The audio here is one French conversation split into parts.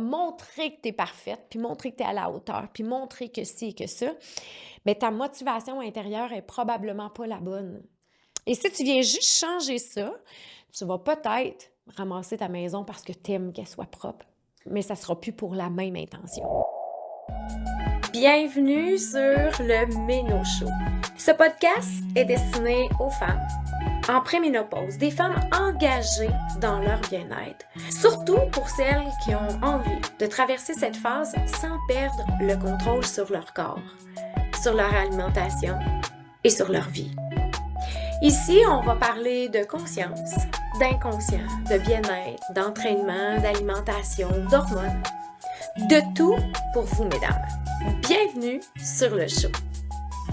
montrer que tu es parfaite, puis montrer que tu es à la hauteur, puis montrer que ci et que ça, mais ta motivation intérieure est probablement pas la bonne. Et si tu viens juste changer ça, tu vas peut-être ramasser ta maison parce que tu aimes qu'elle soit propre, mais ça sera plus pour la même intention. Bienvenue sur le Méno Show. Ce podcast est destiné aux femmes en préménopause, des femmes engagées dans leur bien-être. Surtout pour celles qui ont envie de traverser cette phase sans perdre le contrôle sur leur corps, sur leur alimentation et sur leur vie. Ici, on va parler de conscience, d'inconscient, de bien-être, d'entraînement, d'alimentation, d'hormones. De tout pour vous, mesdames. Bienvenue sur le show.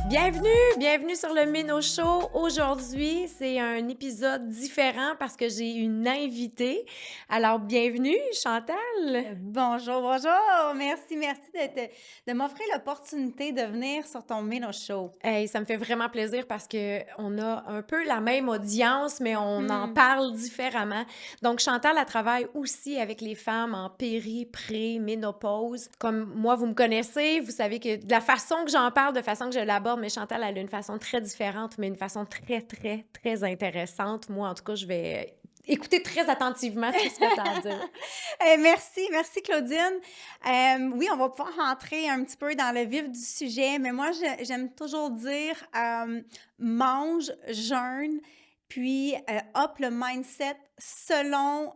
Bienvenue sur le Méno Show. Aujourd'hui, c'est un épisode différent parce que j'ai une invitée. Alors, bienvenue, Chantal. Bonjour. Merci de m'offrir l'opportunité de venir sur ton Méno Show. Hey, ça me fait vraiment plaisir parce qu'on a un peu la même audience, mais on en parle différemment. Donc, Chantal, elle travaille aussi avec les femmes en pré-ménopause. Comme moi, vous me connaissez, vous savez que de la façon que j'en parle, de façon que je l'aborde, mais Chantal, elle a une façon très différente, mais une façon très intéressante. Moi, en tout cas, je vais écouter très attentivement tout ce que tu as à dire. Merci Claudine. Oui, on va pouvoir rentrer un petit peu dans le vif du sujet, mais moi, j'aime toujours dire mange, jeûne, puis up le mindset selon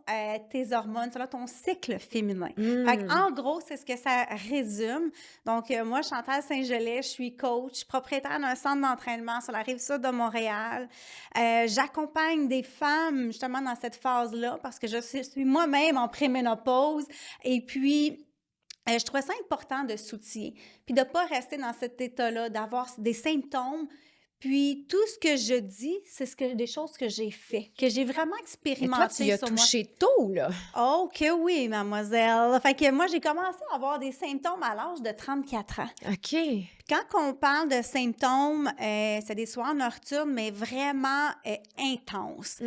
tes hormones, selon ton cycle féminin. Fait en gros, c'est ce que ça résume. Donc, moi, Chantal Saint-Gelais, je suis coach, propriétaire d'un centre d'entraînement sur la Rive-Sud de Montréal. J'accompagne des femmes, justement, dans cette phase-là, parce que je suis moi-même en préménopause. Et puis, je trouvais ça important de s'outiller, puis de ne pas rester dans cet état-là, d'avoir des symptômes. Puis tout ce que je dis, c'est des choses que j'ai fait, que j'ai vraiment expérimenté. Et toi, tu y as touché tôt, là. Oh que oui, mademoiselle. Fait que moi, j'ai commencé à avoir des symptômes à l'âge de 34 ans. OK. Puis quand on parle de symptômes, c'est des soirs nocturnes, mais vraiment intenses.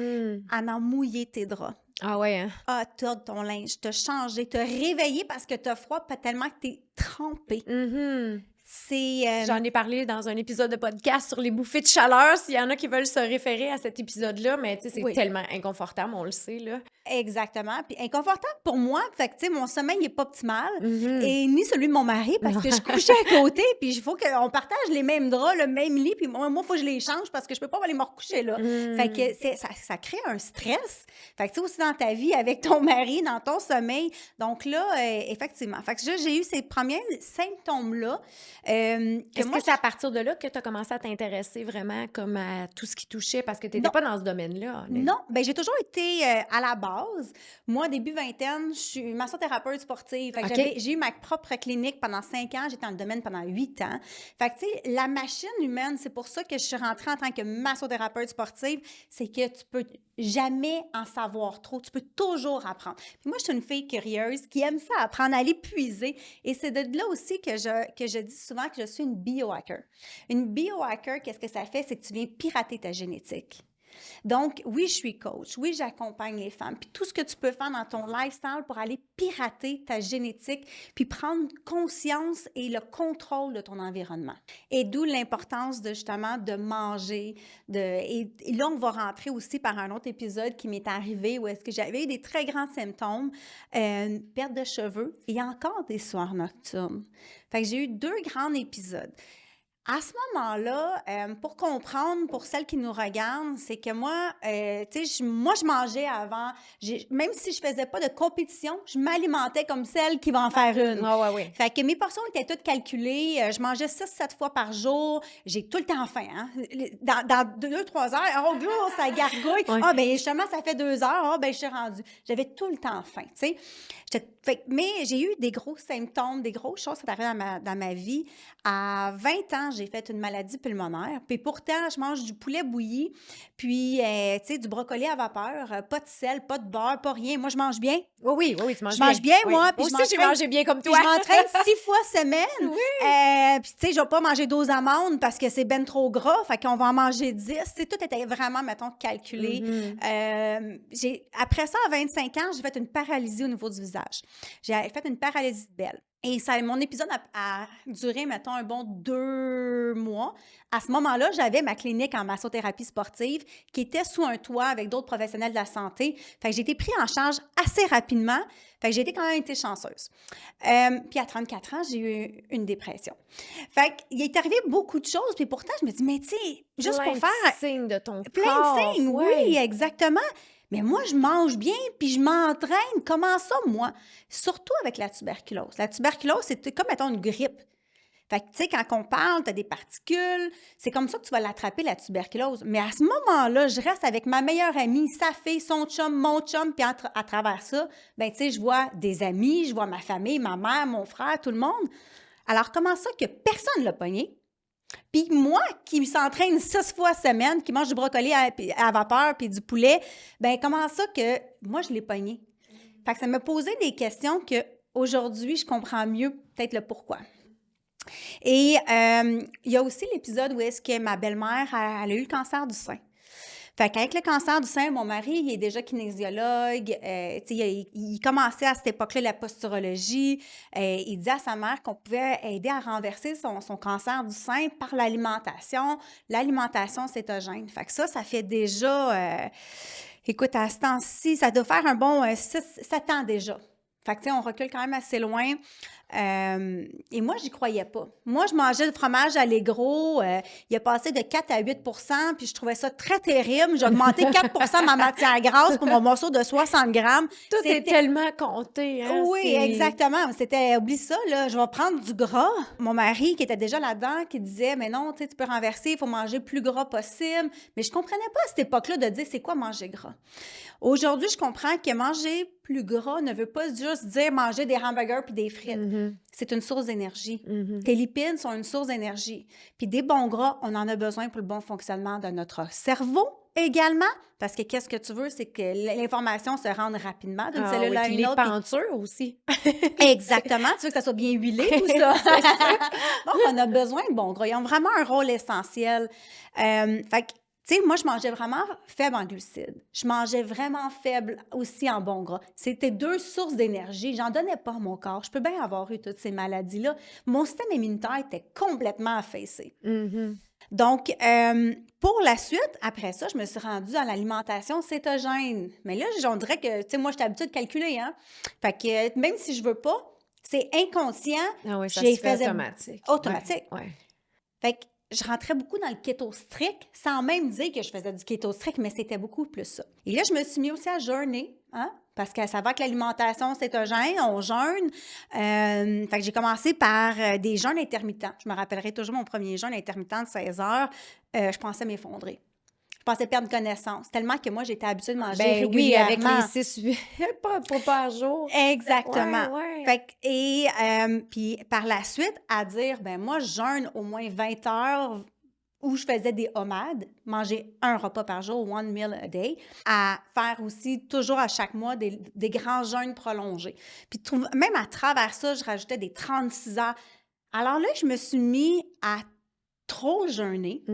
À en mouiller tes draps. Ah ouais, hein? Ah, tordre ton linge, te changer, te réveiller parce que t'as froid, pas tellement que t'es trempé. J'en ai parlé dans un épisode de podcast sur les bouffées de chaleur, s'il y en a qui veulent se référer à cet épisode-là, mais tu sais, c'est tellement inconfortable, on le sait, là. Exactement. Puis inconfortable pour moi, fait que tu sais, mon sommeil n'est pas optimal, et ni celui de mon mari, parce que je couchais à côté, puis il faut qu'on partage les mêmes draps, le même lit, puis moi, il faut que je les change parce que je peux pas aller me recoucher là. Fait que ça crée un stress. Fait que tu sais, aussi dans ta vie, avec ton mari, dans ton sommeil. Donc là, effectivement. Fait que j'ai eu ces premiers symptômes-là. Est-ce que c'est à partir de là que tu as commencé à t'intéresser vraiment comme à tout ce qui touchait, parce que tu n'étais pas dans ce domaine-là? Non, bien j'ai toujours été à la base. Moi, début vingtaine, je suis massothérapeute sportive. Fait que j'ai eu ma propre clinique pendant 5 ans. J'étais dans le domaine pendant 8 ans. Fait que, tu sais, la machine humaine, c'est pour ça que je suis rentrée en tant que massothérapeute sportive, c'est que tu peux jamais en savoir trop. Tu peux toujours apprendre. Puis moi, je suis une fille curieuse qui aime ça, apprendre, à aller puiser. Et c'est de là aussi que je dis souvent que je suis une biohacker. Une biohacker, qu'est-ce que ça fait? C'est que tu viens pirater ta génétique. Donc, oui, je suis coach. Oui, j'accompagne les femmes. Puis tout ce que tu peux faire dans ton lifestyle pour aller pirater ta génétique, puis prendre conscience et le contrôle de ton environnement. Et d'où l'importance de justement de manger. Et là, on va rentrer aussi par un autre épisode qui m'est arrivé où est-ce que j'avais eu des très grands symptômes, perte de cheveux et encore des soirs nocturnes. Fait que j'ai eu 2 grands épisodes. À ce moment-là, pour comprendre, pour celles qui nous regardent, c'est que moi, tu sais, moi, je mangeais avant. Même si je faisais pas de compétition, je m'alimentais comme celle qui va en faire une. Ouais. Fait que mes portions étaient toutes calculées. Je mangeais 6-7 fois par jour. J'ai tout le temps faim, hein. Dans 2-3 heures, oh, gros, ça gargouille. Ouais. Ah, ben justement, ça fait 2 heures. Ah, ben je suis rendue. J'avais tout le temps faim, tu sais. Mais j'ai eu des gros symptômes, des grosses choses qui sont arrivées dans ma vie. À 20 ans, j'ai fait une maladie pulmonaire. Puis pourtant, je mange du poulet bouilli, puis, tu sais, du brocoli à vapeur, pas de sel, pas de beurre, pas rien. Moi, je mange bien. Oui, tu manges Je bien. mange bien, Oui. moi. Puis Moi aussi, j'ai mangé bien comme puis toi. je m'entraîne 6 fois semaine. Oui. Puis, tu sais, je vais pas manger 12 amandes parce que c'est ben trop gras. Fait qu'on va en manger 10. Tu sais, tout était vraiment, mettons, calculé. Après ça, à 25 ans, j'ai fait une paralysie au niveau du visage. J'ai fait une paralysie de Bell. Et ça, mon épisode a duré, mettons, un bon 2 mois. À ce moment-là, j'avais ma clinique en massothérapie sportive qui était sous un toit avec d'autres professionnels de la santé. Fait que j'ai été prise en charge assez rapidement. Fait que j'ai quand même été chanceuse. Puis à 34 ans, j'ai eu une dépression. Fait qu'il est arrivé beaucoup de choses. Puis pourtant, je me dis, mais tu sais, juste Plein pour faire... de signes de ton Plein corps. de signes, oui, exactement. Mais moi, je mange bien, puis je m'entraîne. Comment ça, moi? Surtout avec la tuberculose. La tuberculose, c'est comme, mettons, une grippe. Fait que, tu sais, quand on parle, tu as des particules. C'est comme ça que tu vas l'attraper, la tuberculose. Mais à ce moment-là, je reste avec ma meilleure amie, sa fille, son chum, mon chum, puis à travers ça, ben tu sais, je vois des amis, je vois ma famille, ma mère, mon frère, tout le monde. Alors, comment ça que personne ne l'a pogné? Puis moi, qui s'entraîne 6 fois semaine, qui mange du brocoli à vapeur puis du poulet, ben comment ça que moi, je l'ai pogné? Fait que ça m'a posé des questions que aujourd'hui je comprends mieux peut-être le pourquoi. Et il y a aussi l'épisode où est-ce que ma belle-mère, elle a eu le cancer du sein. Fait qu'avec le cancer du sein, mon mari, il est déjà kinésiologue. Il commençait à cette époque-là la posturologie. Il disait à sa mère qu'on pouvait aider à renverser son cancer du sein par l'alimentation cétogène. Fait que ça fait déjà... écoute, à ce temps-ci, ça doit faire un bon 7 ans déjà. Fait que, tu sais, on recule quand même assez loin. Et moi, j'y croyais pas. Moi, je mangeais le fromage Allegro. Il a passé de 4 à 8 % puis je trouvais ça très terrible. J'ai augmenté 4 ma matière grasse pour mon morceau de 60 grammes. Tout est tellement compté, hein? Oui, exactement. Oublie ça, là, je vais prendre du gras. Mon mari, qui était déjà là-dedans, qui disait, mais non, tu sais, tu peux renverser, il faut manger le plus gras possible. Mais je comprenais pas à cette époque-là de dire, c'est quoi manger gras? Aujourd'hui, je comprends que manger plus gras ne veut pas juste dire manger des hamburgers puis des frites. C'est une source d'énergie. Tes lipides sont une source d'énergie. Puis des bons gras, on en a besoin pour le bon fonctionnement de notre cerveau également, parce que qu'est-ce que tu veux, c'est que l'information se rende rapidement d'une cellule à une autre. Les pentures aussi. Exactement. Tu veux que ça soit bien huilé, tout ça? Donc, on a besoin de bons gras. Ils ont vraiment un rôle essentiel. Fait que, tu sais, moi, je mangeais vraiment faible en glucides. Je mangeais vraiment faible aussi en bons gras. C'était 2 sources d'énergie. J'en donnais pas à mon corps. Je peux bien avoir eu toutes ces maladies-là. Mon système immunitaire était complètement affaissé. Donc, pour la suite, après ça, je me suis rendue à l'alimentation cétogène. Mais là, on dirait que, tu sais, moi, j'étais habituée de calculer, hein? Fait que même si je veux pas, c'est inconscient. Ah oui, ça se fait automatique. Automatique. Ouais. Fait que je rentrais beaucoup dans le keto strict, sans même dire que je faisais du keto strict, mais c'était beaucoup plus ça. Et là, je me suis mis aussi à jeûner, hein? Parce que ça va que l'alimentation cétogène, on jeûne. Fait que j'ai commencé par des jeûnes intermittents. Je me rappellerai toujours mon premier jeûne intermittent de 16 heures. Je pensais m'effondrer. Je pensais perdre connaissance. Tellement que moi, j'étais habituée de manger régulièrement. Oui, avec les 6 pas par jour. Exactement. Ouais. Fait que, puis par la suite, à dire, ben moi, je jeûne au moins 20 heures où je faisais des OMAD, manger un repas par jour, 1 meal a day, à faire aussi toujours à chaque mois des grands jeûnes prolongés. Puis même à travers ça, je rajoutais des 36 heures. Alors là, je me suis mis à trop jeûner,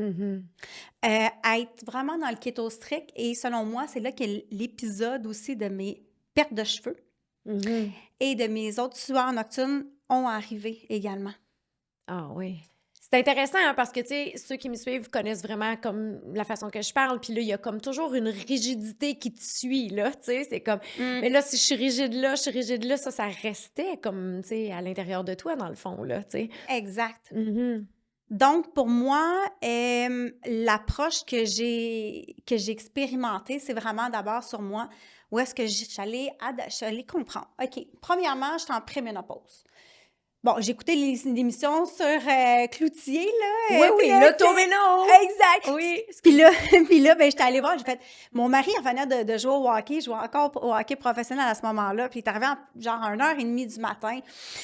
à être vraiment dans le keto strict. Et selon moi, c'est là que l'épisode aussi de mes pertes de cheveux et de mes autres sueurs nocturnes ont arrivé également. Ah oui. C'est intéressant hein, parce que, tu sais, ceux qui me suivent connaissent vraiment comme la façon que je parle. Puis là, il y a comme toujours une rigidité qui te suit, là, tu sais. C'est comme, mais là, si je suis rigide là, ça restait comme, tu sais, à l'intérieur de toi, dans le fond, là, tu sais. Exact. Donc, pour moi, l'approche que j'ai expérimentée, c'est vraiment d'abord sur moi, où est-ce que je suis allée comprendre. OK, premièrement, je suis en préménopause. Bon, j'ai écouté l'émission sur Cloutier, là. Oui, l'automénose! Exact! Oui. Puis là, ben, j'étais allée voir, j'ai fait... Mon mari revenait de jouer au hockey, je jouais encore au hockey professionnel à ce moment-là, puis il est arrivé genre à 1h30 du matin.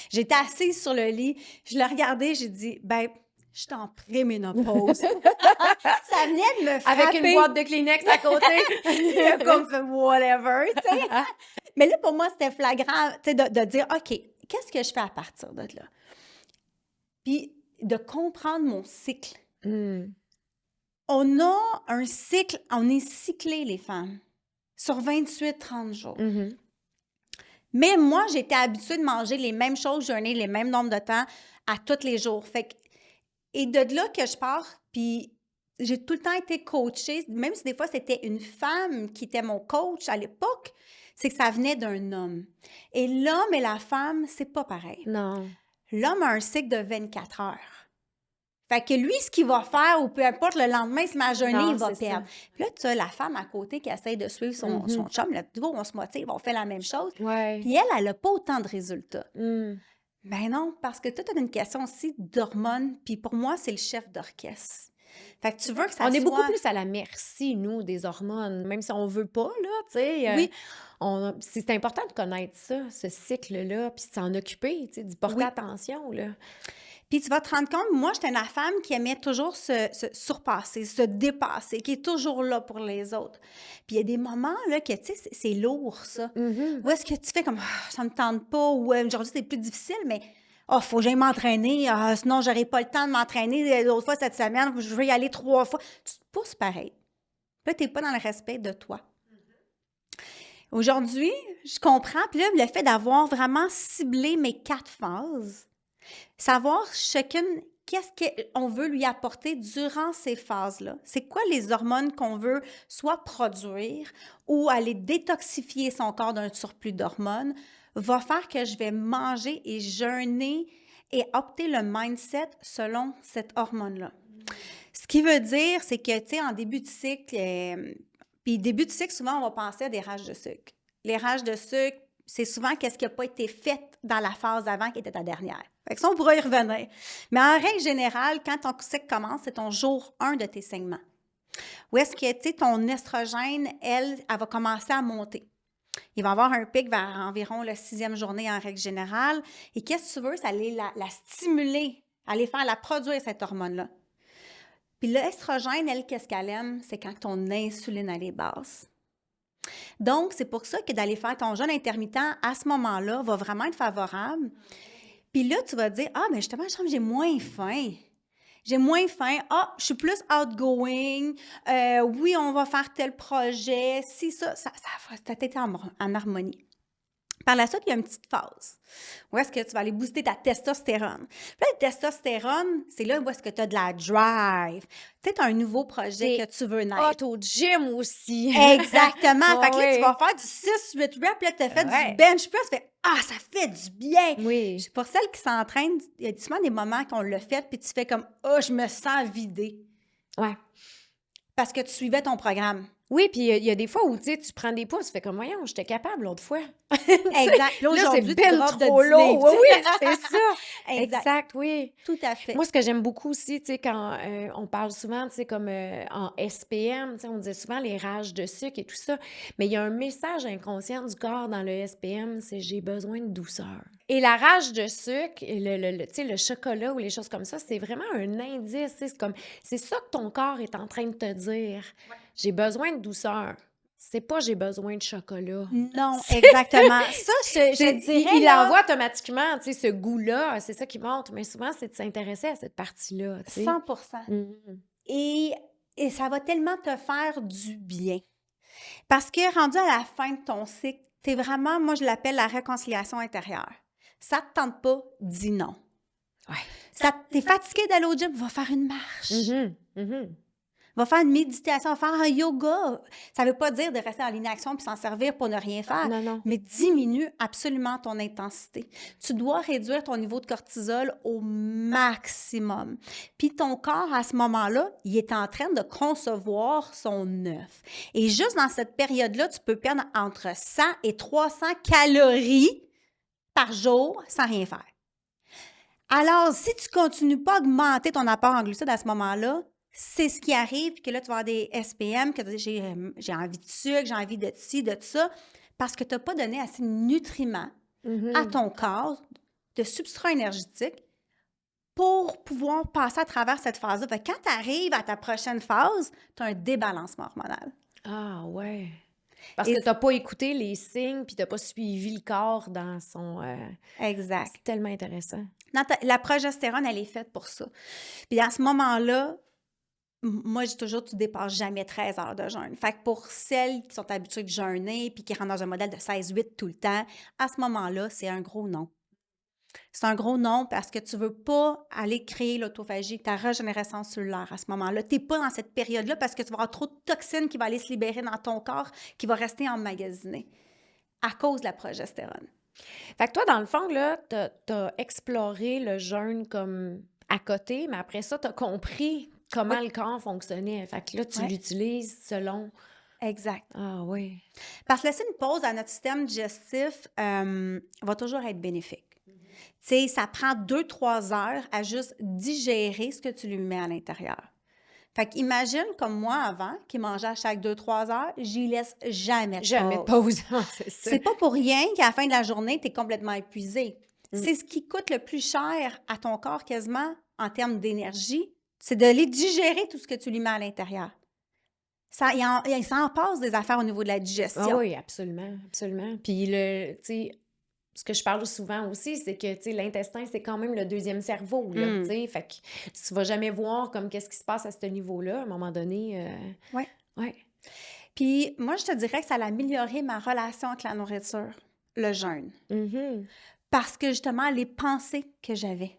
J'étais assise sur le lit, je l'ai regardé, j'ai dit, ben, Je suis en préménopause. Ça venait de me frapper. Avec une boîte de Kleenex à côté. Comme fait whatever, tu sais. Mais là, pour moi, c'était flagrant, tu sais, de dire, OK, qu'est-ce que je fais à partir de là? Puis de comprendre mon cycle. On a un cycle, on est cyclé, les femmes, sur 28-30 jours. Mais moi, j'étais habituée de manger les mêmes choses, jeûner les mêmes nombres de temps à tous les jours. Fait que, et de là que je pars, puis j'ai tout le temps été coachée, même si des fois c'était une femme qui était mon coach à l'époque, c'est que ça venait d'un homme. Et l'homme et la femme, c'est pas pareil. Non. L'homme a un cycle de 24 heures. Fait que lui, ce qu'il va faire, ou peu importe, le lendemain, il se met à jeûner, il va perdre. Puis là, tu as la femme à côté qui essaie de suivre son chum. Là, tu vois, on se motive, on fait la même chose. Ouais. Puis elle n'a pas autant de résultats. Ben non, parce que tu as une question aussi d'hormones. Puis pour moi, c'est le chef d'orchestre. Fait que tu veux que ça On est soit... beaucoup plus à la merci, nous, des hormones, même si on veut pas, là, tu sais. Oui. C'est important de connaître ça, ce cycle-là, puis de s'en occuper, tu sais, d'y porter attention, là. Puis tu vas te rendre compte, moi, j'étais une femme qui aimait toujours se surpasser, se dépasser, qui est toujours là pour les autres. Puis il y a des moments, là, que, tu sais, c'est lourd, ça. Où est-ce que tu fais comme, ça me tente pas, ou aujourd'hui, c'est plus difficile, mais, faut que j'aille m'entraîner, sinon, j'aurai pas le temps de m'entraîner l'autre fois cette semaine, je vais y aller 3 fois. Tu te pousses pareil. Là, tu n'es pas dans le respect de toi. Aujourd'hui, je comprends, puis là, le fait d'avoir vraiment ciblé mes 4 phases, savoir chacune, qu'est-ce qu'on veut lui apporter durant ces phases-là. C'est quoi les hormones qu'on veut soit produire ou aller détoxifier son corps d'un surplus d'hormones va faire que je vais manger et jeûner et opter le mindset selon cette hormone-là. Ce qui veut dire, c'est que, tu sais, en début de cycle, puis début de cycle, souvent, on va penser à des rages de sucre. Les rages de sucre, c'est souvent qu'est-ce qui n'a pas été fait dans la phase avant qui était ta dernière. Fait que ça, on pourra y revenir. Mais en règle générale, quand ton cycle commence, c'est ton jour 1 de tes saignements. Où est-ce que, tu sais, ton estrogène, elle va commencer à monter. Il va avoir un pic vers environ la 6e journée en règle générale. Et qu'est-ce que tu veux? C'est aller la stimuler, aller faire la produire, cette hormone-là. Puis l'estrogène, elle, qu'est-ce qu'elle aime? C'est quand ton insuline, elle est basse. Donc, c'est pour ça que d'aller faire ton jeûne intermittent à ce moment-là va vraiment être favorable. Puis là, tu vas te dire, mais justement, je trouve que j'ai moins faim. J'ai moins faim. Je suis plus outgoing. Oui, on va faire tel projet. Si ça va être en harmonie. Par la suite, il y a une petite phase où est-ce que tu vas aller booster ta testostérone. Puis là, la testostérone, c'est là où est-ce que tu as de la drive. Tu sais, tu as un nouveau projet que tu veux naître. Au gym aussi. Exactement. Fait que là, tu vas faire du 6-8 reps, là, tu as fait du bench press, tu fais « Ah, ça fait du bien! » Oui. Pour celles qui s'entraînent, il y a souvent des moments qu'on l'a fait, puis tu fais comme « Ah, je me sens vidée. » Ouais. Parce que tu suivais ton programme. Oui, puis il y a des fois où, tu sais, tu prends des poids, tu fais comme, voyons, j'étais capable l'autre fois. Exact. Là, aujourd'hui, c'est ben trop lourd. Oui, c'est ça. Exact, oui. Tout à fait. Moi, ce que j'aime beaucoup aussi, tu sais, quand on parle souvent, tu sais, comme en SPM, tu sais, on disait souvent les rages de sucre et tout ça, mais il y a un message inconscient du corps dans le SPM, c'est « j'ai besoin de douceur ». Et la rage de sucre, tu sais, le chocolat ou les choses comme ça, c'est vraiment un indice. C'est ça que ton corps est en train de te dire. Ouais. J'ai besoin de douceur. C'est pas j'ai besoin de chocolat. Non, exactement. Ça, je dirais. Il envoie automatiquement, tu sais, ce goût-là, c'est ça qui monte. Mais souvent, c'est de s'intéresser à cette partie-là. Tu sais. 100%. Et ça va tellement te faire du bien. Parce que rendu à la fin de ton cycle, t'es vraiment, moi, je l'appelle la réconciliation intérieure. Ça te tente pas, dis non. Ouais. T'es fatigué d'aller au gym, va faire une marche. Va faire une méditation, va faire un yoga. Ça ne veut pas dire de rester en l'inaction puis s'en servir pour ne rien faire. Non. Mais diminue absolument ton intensité. Tu dois réduire ton niveau de cortisol au maximum. Puis ton corps, à ce moment-là, il est en train de concevoir son œuf. Et juste dans cette période-là, tu peux perdre entre 100 et 300 calories par jour sans rien faire. Alors, si tu ne continues pas à augmenter ton apport en glucides à ce moment-là, c'est ce qui arrive, puis que là, tu vas avoir des SPM, que j'ai envie de sucre, j'ai envie de ci, de ça, parce que tu n'as pas donné assez de nutriments à ton corps, de substrat énergétique, pour pouvoir passer à travers cette phase-là. Fait que quand tu arrives à ta prochaine phase, tu as un débalancement hormonal. Ah ouais. Parce Et que t'as pas écouté les signes puis t'as pas suivi le corps dans son... exact. C'est tellement intéressant. La progestérone, elle est faite pour ça. Puis à ce moment-là, moi, j'ai toujours, tu dépasses jamais 13 heures de jeûne. Fait que pour celles qui sont habituées de jeûner puis qui rentrent dans un modèle de 16-8 tout le temps, à ce moment-là, c'est un gros non. C'est un gros non parce que tu veux pas aller créer l'autophagie, ta régénération cellulaire à ce moment-là. Tu n'es pas dans cette période-là parce que tu vas avoir trop de toxines qui vont aller se libérer dans ton corps, qui vont rester emmagasinées à cause de la progestérone. Fait que toi, dans le fond, là, t'as exploré le jeûne comme à côté, mais après ça, t'as compris comment le corps fonctionnait. Fait que là, tu l'utilises selon... Exact. Ah oui. Parce que laisser une pause à notre système digestif va toujours être bénéfique. Tu sais, ça prend 2-3 heures à juste digérer ce que tu lui mets à l'intérieur. Fait qu'imagine comme moi avant, qui mangeait à chaque 2-3 heures, j'y laisse jamais de Jamais de pause. pause. C'est ça. C'est pas pour rien qu'à la fin de la journée, tu es complètement épuisé. C'est ce qui coûte le plus cher à ton corps quasiment en termes d'énergie, c'est de les digérer tout ce que tu lui mets à l'intérieur. Ça en passe des affaires au niveau de la digestion. Ah oui, absolument, absolument. Puis, tu sais, ce que je parle souvent aussi, c'est que, tu sais, l'intestin, c'est quand même le deuxième cerveau, là, tu sais. Fait que tu vas jamais voir comme qu'est-ce qui se passe à ce niveau-là, à un moment donné. Oui. Ouais. Puis moi, je te dirais que ça a amélioré ma relation avec la nourriture, le jeûne. Parce que, justement, les pensées que j'avais.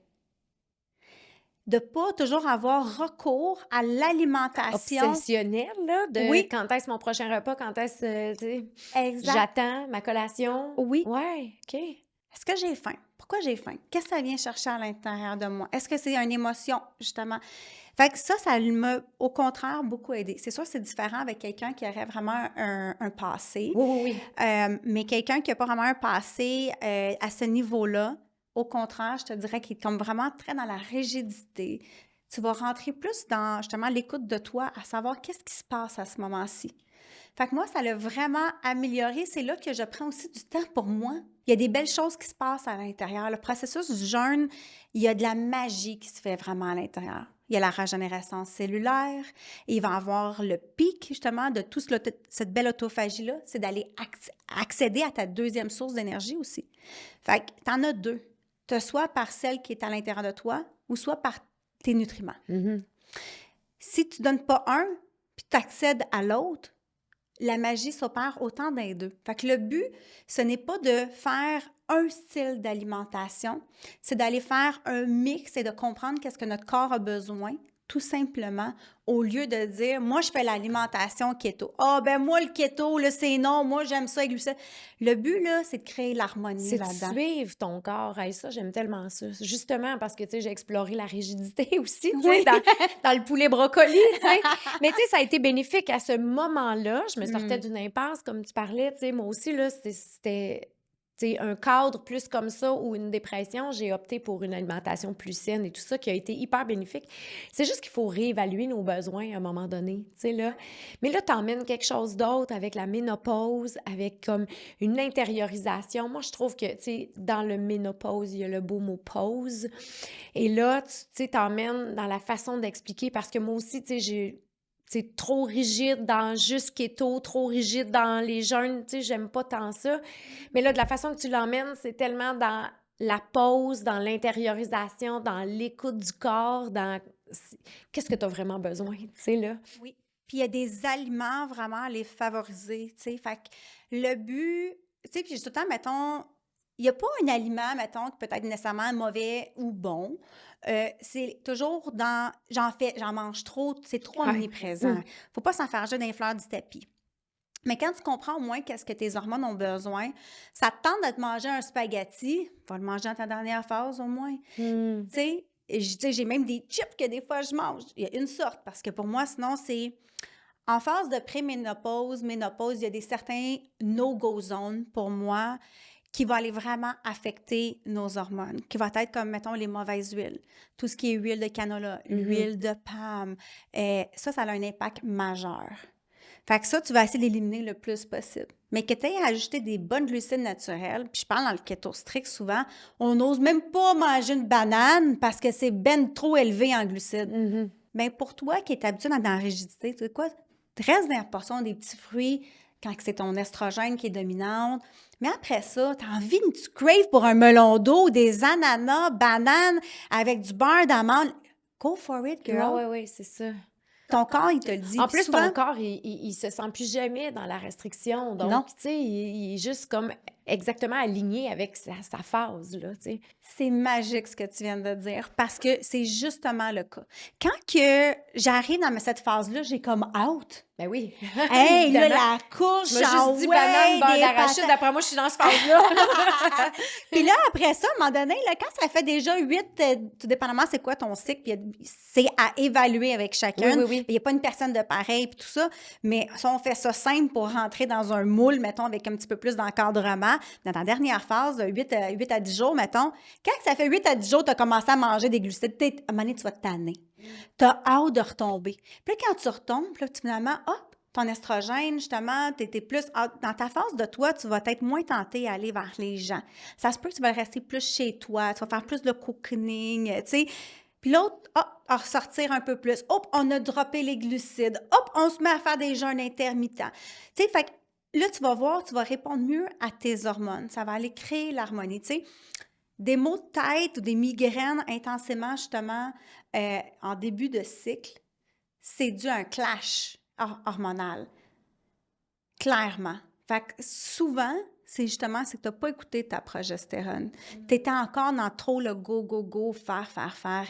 De pas toujours avoir recours à l'alimentation. Obsessionnelle, là, de quand est-ce mon prochain repas, quand est-ce, tu sais, Exact. j'attends ma collation. Oui. Ouais, OK. Est-ce que j'ai faim? Pourquoi j'ai faim? Qu'est-ce que ça vient chercher à l'intérieur de moi? Est-ce que c'est une émotion, justement? Fait que ça m'a, au contraire, beaucoup aidé. C'est sûr que c'est différent avec quelqu'un qui aurait vraiment un passé. Oui. Mais quelqu'un qui n'a pas vraiment un passé à ce niveau-là, au contraire, je te dirais qu'il est comme vraiment très dans la rigidité. Tu vas rentrer plus dans, justement, l'écoute de toi, à savoir qu'est-ce qui se passe à ce moment-ci. Fait que moi, ça l'a vraiment amélioré. C'est là que je prends aussi du temps pour moi. Il y a des belles choses qui se passent à l'intérieur. Le processus du jeûne, il y a de la magie qui se fait vraiment à l'intérieur. Il y a la régénération cellulaire. Et il va y avoir le pic, justement, de toute cette belle autophagie-là. C'est d'aller accéder à ta deuxième source d'énergie aussi. Fait que tu en as deux. Tu as soit par celle qui est à l'intérieur de toi ou soit par tes nutriments. Si tu ne donnes pas un, puis tu accèdes à l'autre, la magie s'opère autant dans les deux. Fait que le but, ce n'est pas de faire un style d'alimentation, c'est d'aller faire un mix et de comprendre qu'est-ce que notre corps a besoin, tout simplement, au lieu de dire « moi, je fais l'alimentation keto ». « Ah, ben moi, le keto, là, c'est non, moi, j'aime ça, glucides ». Le but, là, c'est de créer l'harmonie là-dedans. C'est de suivre ton corps. Hey, ça, j'aime tellement ça. Justement, parce que, tu sais, j'ai exploré la rigidité aussi, tu sais, dans le poulet brocoli, tu sais. Mais, tu sais, ça a été bénéfique à ce moment-là. Je me sortais d'une impasse, comme tu parlais, tu sais. Moi aussi, là, c'était... Tu sais, un cadre plus comme ça ou une dépression, j'ai opté pour une alimentation plus saine et tout ça qui a été hyper bénéfique. C'est juste qu'il faut réévaluer nos besoins à un moment donné, tu sais, là. Mais là, t'emmènes quelque chose d'autre avec la ménopause, avec comme une intériorisation. Moi, je trouve que, tu sais, dans le ménopause, il y a le beau mot « pause ». Et là, tu sais, t'emmènes dans la façon d'expliquer parce que moi aussi, tu sais, c'est trop rigide dans juste keto, trop rigide dans les jeûnes, tu sais, j'aime pas tant ça. Mais là, de la façon que tu l'emmènes, c'est tellement dans la pause, dans l'intériorisation, dans l'écoute du corps, dans qu'est-ce que tu as vraiment besoin, tu sais, là. Oui. Puis il y a des aliments vraiment à les favoriser, tu sais. Fait que le but, tu sais, puis tout le temps, mettons, il n'y a pas un aliment, mettons, qui peut être nécessairement mauvais ou bon. C'est toujours dans j'en mange trop, c'est trop omniprésent. Faut pas s'en faire jeter dans les fleurs du tapis. Mais quand tu comprends au moins qu'est-ce que tes hormones ont besoin, ça te tente de te manger un spaghetti, va le manger dans ta dernière phase au moins. Tu sais, j'ai même des chips que des fois je mange. Il y a une sorte, parce que pour moi, sinon, c'est... En phase de préménopause, ménopause, il y a des certains no-go zones pour moi qui va aller vraiment affecter nos hormones, qui va être comme, mettons, les mauvaises huiles. Tout ce qui est huile de canola, l'huile de palme, ça a un impact majeur. Fait que ça, tu vas essayer d'éliminer le plus possible. Mais que tu aies ajouté des bonnes glucides naturelles, puis je parle dans le keto strict souvent, on n'ose même pas manger une banane parce que c'est ben trop élevé en glucides. Mhm. Mais pour toi qui es habitué dans la rigidité, tu sais quoi, reste dans la portion des petits fruits quand c'est ton estrogène qui est dominante. Mais après ça, tu as envie, tu craves pour un melon d'eau, des ananas, bananes avec du beurre d'amande. Go for it, girl. Oui, c'est ça. Ton corps, il te le dit. En Puis plus, souvent, ton corps, il se sent plus jamais dans la restriction. non, Donc, tu sais, il est juste comme exactement aligné avec sa phase, là, tu sais. c'est magique ce que tu viens de dire parce que c'est justement le cas. Quand que j'arrive dans cette phase-là, j'ai comme out. Ben oui. Hey, là, Évidemment. la couche, Tu m'as ah juste dit ouais, banane, beurre des d'arachide. patates. D'après moi, je suis dans ce phase-là. Puis là, après ça, à un moment donné, là, quand ça fait déjà 8, tout dépendamment c'est quoi ton cycle, puis c'est à évaluer avec chacun. Oui. Il n'y a pas une personne de pareil, puis tout ça. Mais si on fait ça simple pour rentrer dans un moule, mettons, avec un petit peu plus d'encadrement, dans ta dernière phase, 8 à 10 jours, mettons, quand ça fait 8 à 10 jours, tu as commencé à manger des glucides, à un moment donné, tu vas te tanner. Tu as hâte de retomber. Puis là, quand tu retombes, là, finalement, hop, ton estrogène, justement, tu étais plus... Dans ta phase de toi, tu vas être moins tenté à aller vers les gens. Ça se peut que tu vas rester plus chez toi, tu vas faire plus de cocooning, tu sais. Puis l'autre, hop, à ressortir un peu plus. Hop, on a droppé les glucides. Hop, on se met à faire des jeûnes intermittents. Tu sais, fait que là, tu vas voir, tu vas répondre mieux à tes hormones. Ça va aller créer l'harmonie, tu sais. Des maux de tête ou des migraines intensément, justement, en début de cycle, c'est dû à un clash hormonal. Clairement. Fait que souvent, c'est que tu n'as pas écouté ta progestérone. Tu étais encore dans trop le go, faire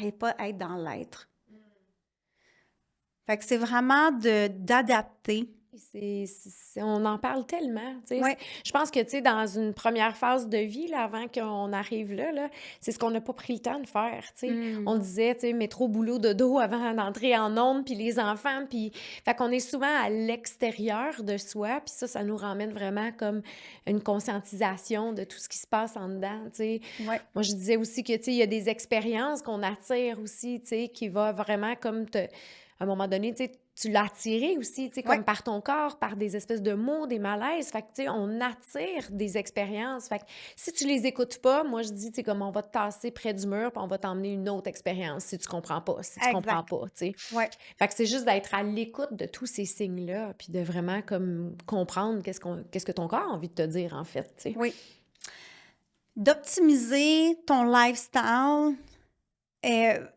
et pas être dans l'être. Fait que c'est vraiment d'adapter. On en parle tellement, tu sais. Ouais. Je pense que, tu sais, dans une première phase de vie, là, avant qu'on arrive là, c'est ce qu'on n'a pas pris le temps de faire, tu sais. On disait, tu sais, métro, boulot, dodo avant d'entrer en onde, puis les enfants, puis... Fait qu'on est souvent à l'extérieur de soi, puis ça nous ramène vraiment comme une conscientisation de tout ce qui se passe en dedans, tu sais. Ouais. Moi, je disais aussi que, tu sais, il y a des expériences qu'on attire aussi, tu sais, qui va vraiment comme te... À un moment donné, tu sais, tu l'as attiré aussi, tu sais, comme par ton corps, par des espèces de mots, des malaises. Fait que, tu sais, on attire des expériences. Fait que si tu les écoutes pas, moi, je dis, tu sais, comme on va te tasser près du mur, puis on va t'emmener une autre expérience si tu comprends pas, comprends pas, tu sais. Ouais. Fait que c'est juste d'être à l'écoute de tous ces signes-là, puis de vraiment, comme, comprendre qu'est-ce que ton corps a envie de te dire, en fait, tu sais. Oui. D'optimiser ton lifestyle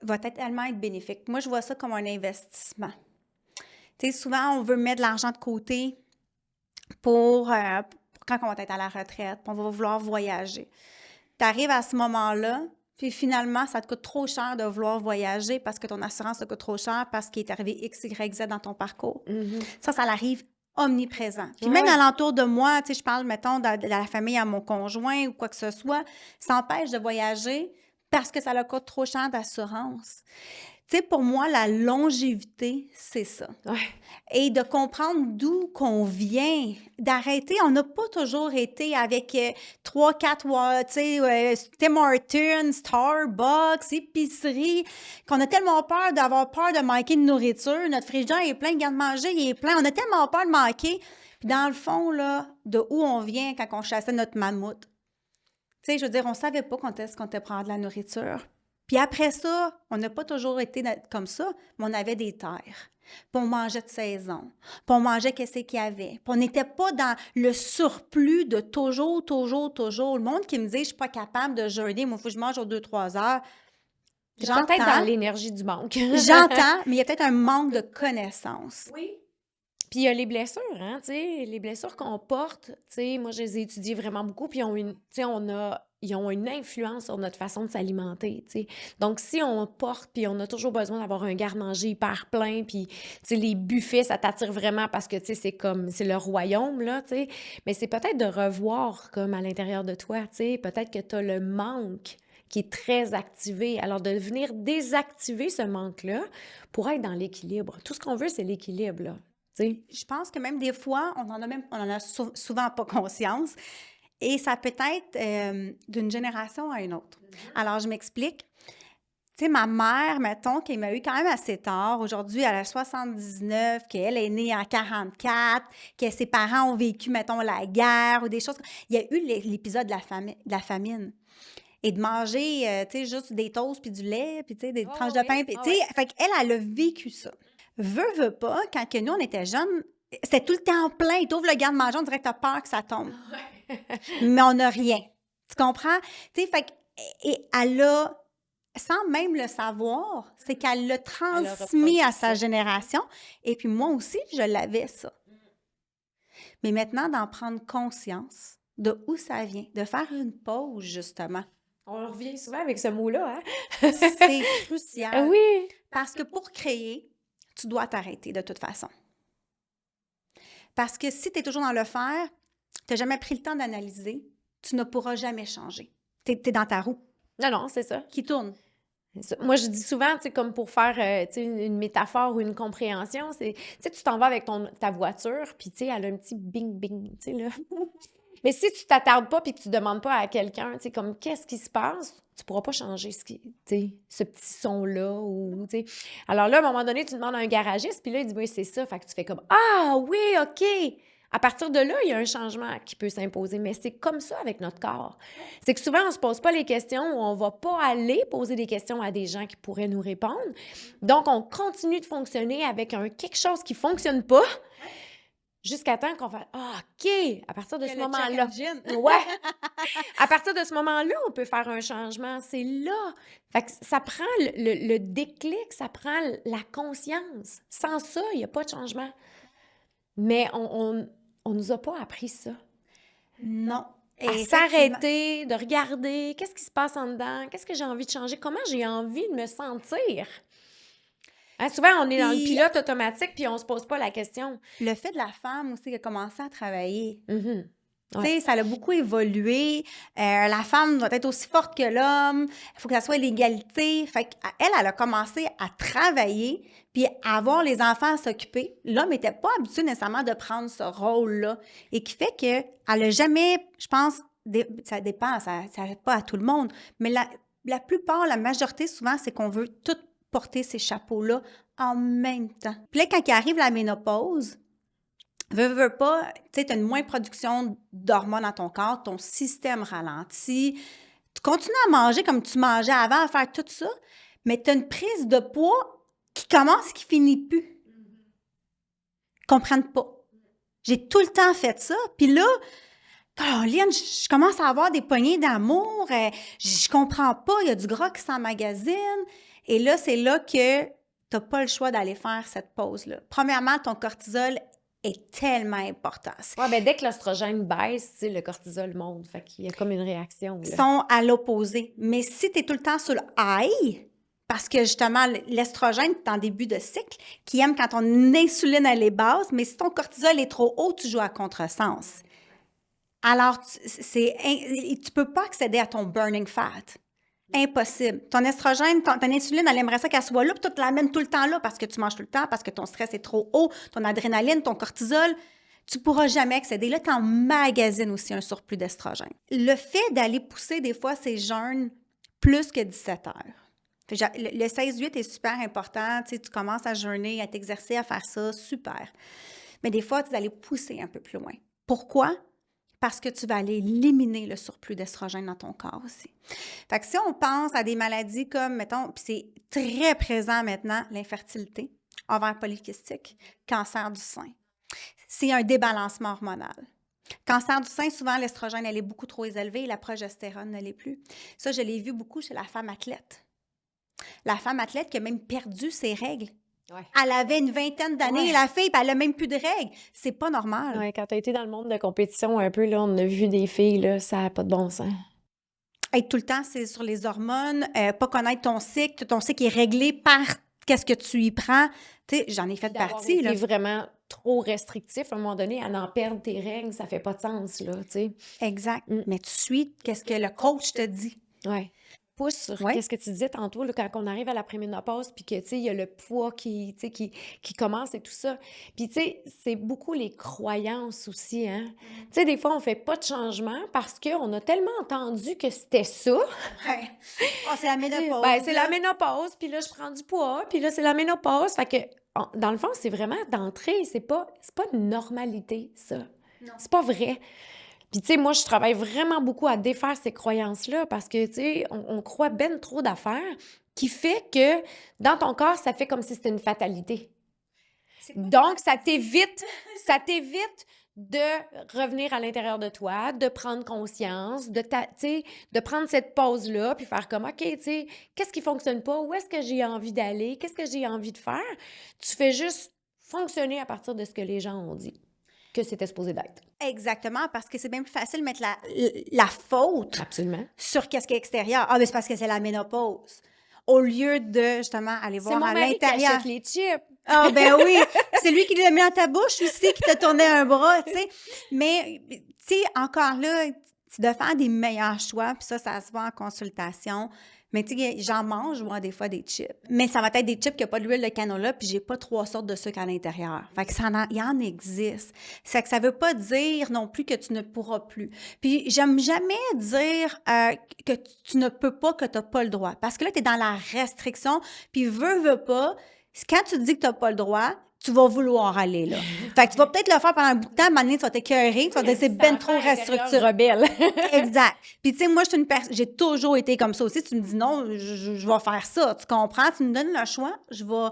va tellement être bénéfique. Moi, je vois ça comme un investissement. Tu sais, souvent, on veut mettre de l'argent de côté pour quand on va être à la retraite, puis on va vouloir voyager. Tu arrives à ce moment-là, puis finalement, ça te coûte trop cher de vouloir voyager parce que ton assurance te coûte trop cher parce qu'il est arrivé X, Y, Z dans ton parcours. Ça arrive omniprésent. Puis même alentour de moi, tu sais, je parle, mettons, de la famille à mon conjoint ou quoi que ce soit, ça empêche de voyager parce que ça leur coûte trop cher d'assurance. Tu sais, pour moi, la longévité, c'est ça. Ouais. Et de comprendre d'où qu'on vient, d'arrêter. On n'a pas toujours été avec 3, 4, tu sais, Tim Hortons, Starbucks, épicerie, qu'on a tellement peur d'avoir peur de manquer de nourriture. Notre frigidaire est plein, de garde-manger, il est plein. On a tellement peur de manquer. Puis dans le fond, là, de où on vient quand on chassait notre mammouth. Tu sais, je veux dire, on ne savait pas quand est-ce qu'on était prendre de la nourriture. Puis après ça, on n'a pas toujours été comme ça, mais on avait des terres. Puis on mangeait de saison. Puis on mangeait qu'est-ce qu'il y avait. Puis on n'était pas dans le surplus de toujours. Le monde qui me dit « je suis pas capable de jeûner, moi, il faut que je mange aux 2-3 heures ». J'entends. Peut-être dans l'énergie du manque. J'entends, mais il y a peut-être un manque de connaissances. Oui. Puis il y a les blessures, hein, tu sais, les blessures qu'on porte, tu sais, moi, je les ai étudiées vraiment beaucoup, puis ils ont une influence sur notre façon de s'alimenter, tu sais. Donc, si on porte, puis on a toujours besoin d'avoir un garde-manger hyper plein, puis, tu sais, les buffets, ça t'attire vraiment parce que, tu sais, c'est le royaume, là, tu sais. Mais c'est peut-être de revoir, comme à l'intérieur de toi, tu sais, peut-être que tu as le manque qui est très activé. Alors, de venir désactiver ce manque-là pour être dans l'équilibre. Tout ce qu'on veut, c'est l'équilibre, là. Je pense que même des fois, on en a souvent pas conscience et ça peut être d'une génération à une autre. Alors, je m'explique. Tu Tu sais, ma mère, mettons, qui m'a eu quand même assez tard, aujourd'hui, elle a 79, qu'elle est née en 44, que ses parents ont vécu, mettons, la guerre ou des choses. Il y a eu l'épisode de la famine. Et de manger, tu sais, juste des toasts puis du lait, puis tu sais, des tranches de pain. Puis, tu sais, fait qu'elle, elle a vécu ça. Veux pas, quand que nous, on était jeunes, c'était tout le temps plein. Tu ouvres le garde-manger, on dirait que t'as peur que ça tombe. Mais on n'a rien. Tu comprends? Tu sais, fait que, et elle a, sans même le savoir, c'est qu'elle l'a transmis à sa génération. Et puis moi aussi, je l'avais ça. Mais maintenant, d'en prendre conscience de où ça vient, de faire une pause, justement. On revient souvent avec ce mot-là, hein? C'est crucial. Oui! Parce que pour créer, tu dois t'arrêter de toute façon. Parce que si tu es toujours dans le faire, tu n'as jamais pris le temps d'analyser, tu ne pourras jamais changer. Tu es dans ta roue. Non, c'est ça. Qui tourne. Moi, je dis souvent, tu sais, comme pour faire une métaphore ou une compréhension, c'est, tu sais, tu t'en vas avec ta voiture, puis tu sais, elle a un petit bing-bing, tu sais, là. Mais si tu t'attardes pas puis que tu demandes pas à quelqu'un, tu sais, comme qu'est-ce qui se passe, tu pourras pas changer ce petit son-là ou, tu sais. Alors là, à un moment donné, tu demandes à un garagiste, puis là, il dit, oui, c'est ça. Fait que tu fais comme, ah oui, OK. À partir de là, il y a un changement qui peut s'imposer, mais c'est comme ça avec notre corps. C'est que souvent, on se pose pas les questions ou on va pas aller poser des questions à des gens qui pourraient nous répondre. Donc, on continue de fonctionner avec quelque chose qui fonctionne pas, jusqu'à temps qu'on fasse OK, à partir de ce moment-là. Ouais. À partir de ce moment-là, on peut faire un changement. C'est là. Fait que ça prend le déclic, ça prend la conscience. Sans ça, il n'y a pas de changement. Mais on nous a pas appris ça. Non. À s'arrêter, de regarder qu'est-ce qui se passe en dedans, qu'est-ce que j'ai envie de changer, comment j'ai envie de me sentir. Hein, souvent, on est dans le pilote automatique puis on se pose pas la question. Le fait de la femme aussi qui a commencé à travailler. Mm-hmm. Tu sais, ça a beaucoup évolué. La femme doit être aussi forte que l'homme. Il faut que ça soit l'égalité. Fait qu'elle, elle a commencé à travailler puis à avoir les enfants à s'occuper. L'homme n'était pas habitué nécessairement de prendre ce rôle-là. Et qui fait qu'elle n'a jamais, je pense, ça dépend, ça n'arrête pas à tout le monde, mais la plupart, la majorité, souvent, c'est qu'on veut tout porter ces chapeaux-là en même temps. Puis là, quand il arrive la ménopause, veux pas, tu sais, tu as une moins production d'hormones dans ton corps, ton système ralentit, tu continues à manger comme tu mangeais avant, à faire tout ça, mais tu as une prise de poids qui commence, qui finit plus. Ils comprennent pas. J'ai tout le temps fait ça, puis là, Caroline, je commence à avoir des poignées d'amour, je comprends pas, il y a du gras qui s'emmagasine, et là, c'est là que tu n'as pas le choix d'aller faire cette pause-là. Premièrement, ton cortisol est tellement important. Oui, bien, dès que l'oestrogène baisse, tu sais, le cortisol monte. Fait qu'il y a comme une réaction. Ils sont à l'opposé. Mais si tu es tout le temps sur le high, parce que justement, l'estrogène, tu es en début de cycle, qui aime quand ton insuline elle est basse, mais si ton cortisol est trop haut, tu joues à contresens. Alors, tu peux pas accéder à ton burning fat. Impossible. Ton estrogène, ton insuline, elle aimerait ça qu'elle soit là, puis tu te l'amènes tout le temps là parce que tu manges tout le temps, parce que ton stress est trop haut, ton adrénaline, ton cortisol, tu pourras jamais accéder. Là, tu emmagasines aussi un surplus d'estrogène. Le fait d'aller pousser des fois ces jeûnes plus que 17 heures. Le 16-8 est super important. Tu sais, tu commences à jeûner, à t'exercer, à faire ça, super. Mais des fois, tu vas aller pousser un peu plus loin. Pourquoi? Parce que tu vas aller éliminer le surplus d'estrogène dans ton corps aussi. Fait que si on pense à des maladies comme, mettons, puis c'est très présent maintenant, l'infertilité, ovaire polycystique, cancer du sein. C'est un débalancement hormonal. Cancer du sein, souvent, l'estrogène, elle est beaucoup trop élevée et la progestérone ne l'est plus. Ça, je l'ai vu beaucoup chez la femme athlète. La femme athlète qui a même perdu ses règles. Ouais. Elle avait une vingtaine d'années, la fille, puis elle n'a même plus de règles. C'est pas normal. Oui, quand tu as été dans le monde de compétition un peu, là, on a vu des filles, là, ça n'a pas de bon sens. Être tout le temps, c'est sur les hormones, pas connaître ton cycle est réglé par qu'est-ce que tu y prends. Tu sais, j'en ai fait partie. C'est vraiment trop restrictif, à un moment donné, à en perdre tes règles, ça fait pas de sens, là, tu sais. Exact. Mais tu suis qu'est-ce que le coach te dit. Oui. pouce sur Oui. qu'est-ce que tu disais tantôt, là, quand on arrive à la préménopause, puis que, tu sais, il y a le poids qui, tu sais, qui commence et tout ça. Puis, tu sais, c'est beaucoup les croyances aussi, hein. Tu sais, des fois, on fait pas de changement parce qu'on a tellement entendu que c'était ça. Ouais. Oh, c'est la Tu sais, ménopause. ben, c'est la là. ménopause, puis là, je prends du poids, puis là, c'est la ménopause. Fait que, dans le fond, c'est vraiment d'entrée, c'est pas une normalité, ça. Non. C'est pas vrai. Puis, tu sais, moi, je travaille vraiment beaucoup à défaire ces croyances-là parce que, tu sais, on croit ben trop d'affaires qui fait que dans ton corps, ça fait comme si c'était une fatalité. C'est quoi? Donc, ça t'évite de revenir à l'intérieur de toi, de prendre conscience, tu sais, de prendre cette pause-là, puis faire comme, OK, tu sais, qu'est-ce qui fonctionne pas? Où est-ce que j'ai envie d'aller? Qu'est-ce que j'ai envie de faire? Tu fais juste fonctionner à partir de ce que les gens ont dit que c'était supposé d'être. Exactement, parce que c'est bien plus facile de mettre la faute Absolument. sur qu'est-ce qui est extérieur. Ah, mais c'est parce que c'est la ménopause. Au lieu de, justement, aller C'est voir mon à mari qui l'intérieur. achète les chips. Ah, ben oui! C'est lui qui l'a mis dans ta bouche aussi, qui t'a tourné un bras, tu sais. Mais, tu sais, encore là, c'est de faire des meilleurs choix, puis ça se voit en consultation. Mais tu sais, j'en mange, moi, des fois, des chips. Mais ça va être des chips qui n'ont pas d'huile de canola, puis j'ai pas 3 sortes de sucre à l'intérieur. Fait que il y en existe. C'est que ça veut pas dire non plus que tu ne pourras plus. Puis j'aime jamais dire que tu ne peux pas, que tu n'as pas le droit. Parce que là, tu es dans la restriction, puis veux pas, quand tu te dis que tu n'as pas le droit, tu vas vouloir aller là. Fait que tu vas peut-être le faire pendant un bout de temps, à un moment donné, tu vas t'écœurer, tu vas te dire c'est ben trop restrictif. Rebelle. Exact. Puis tu sais, moi, j'ai toujours été comme ça aussi. Tu me dis non, je vais faire ça. Tu comprends? Tu me donnes le choix, je vais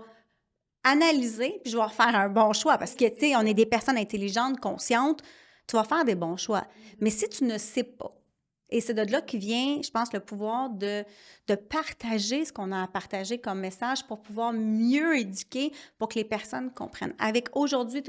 analyser, puis je vais faire un bon choix. Parce que, tu sais, on est des personnes intelligentes, conscientes. Tu vas faire des bons choix. Mais si tu ne sais pas, et c'est de là qui vient, je pense, le pouvoir de partager ce qu'on a à partager comme message pour pouvoir mieux éduquer, pour que les personnes comprennent. Avec aujourd'hui,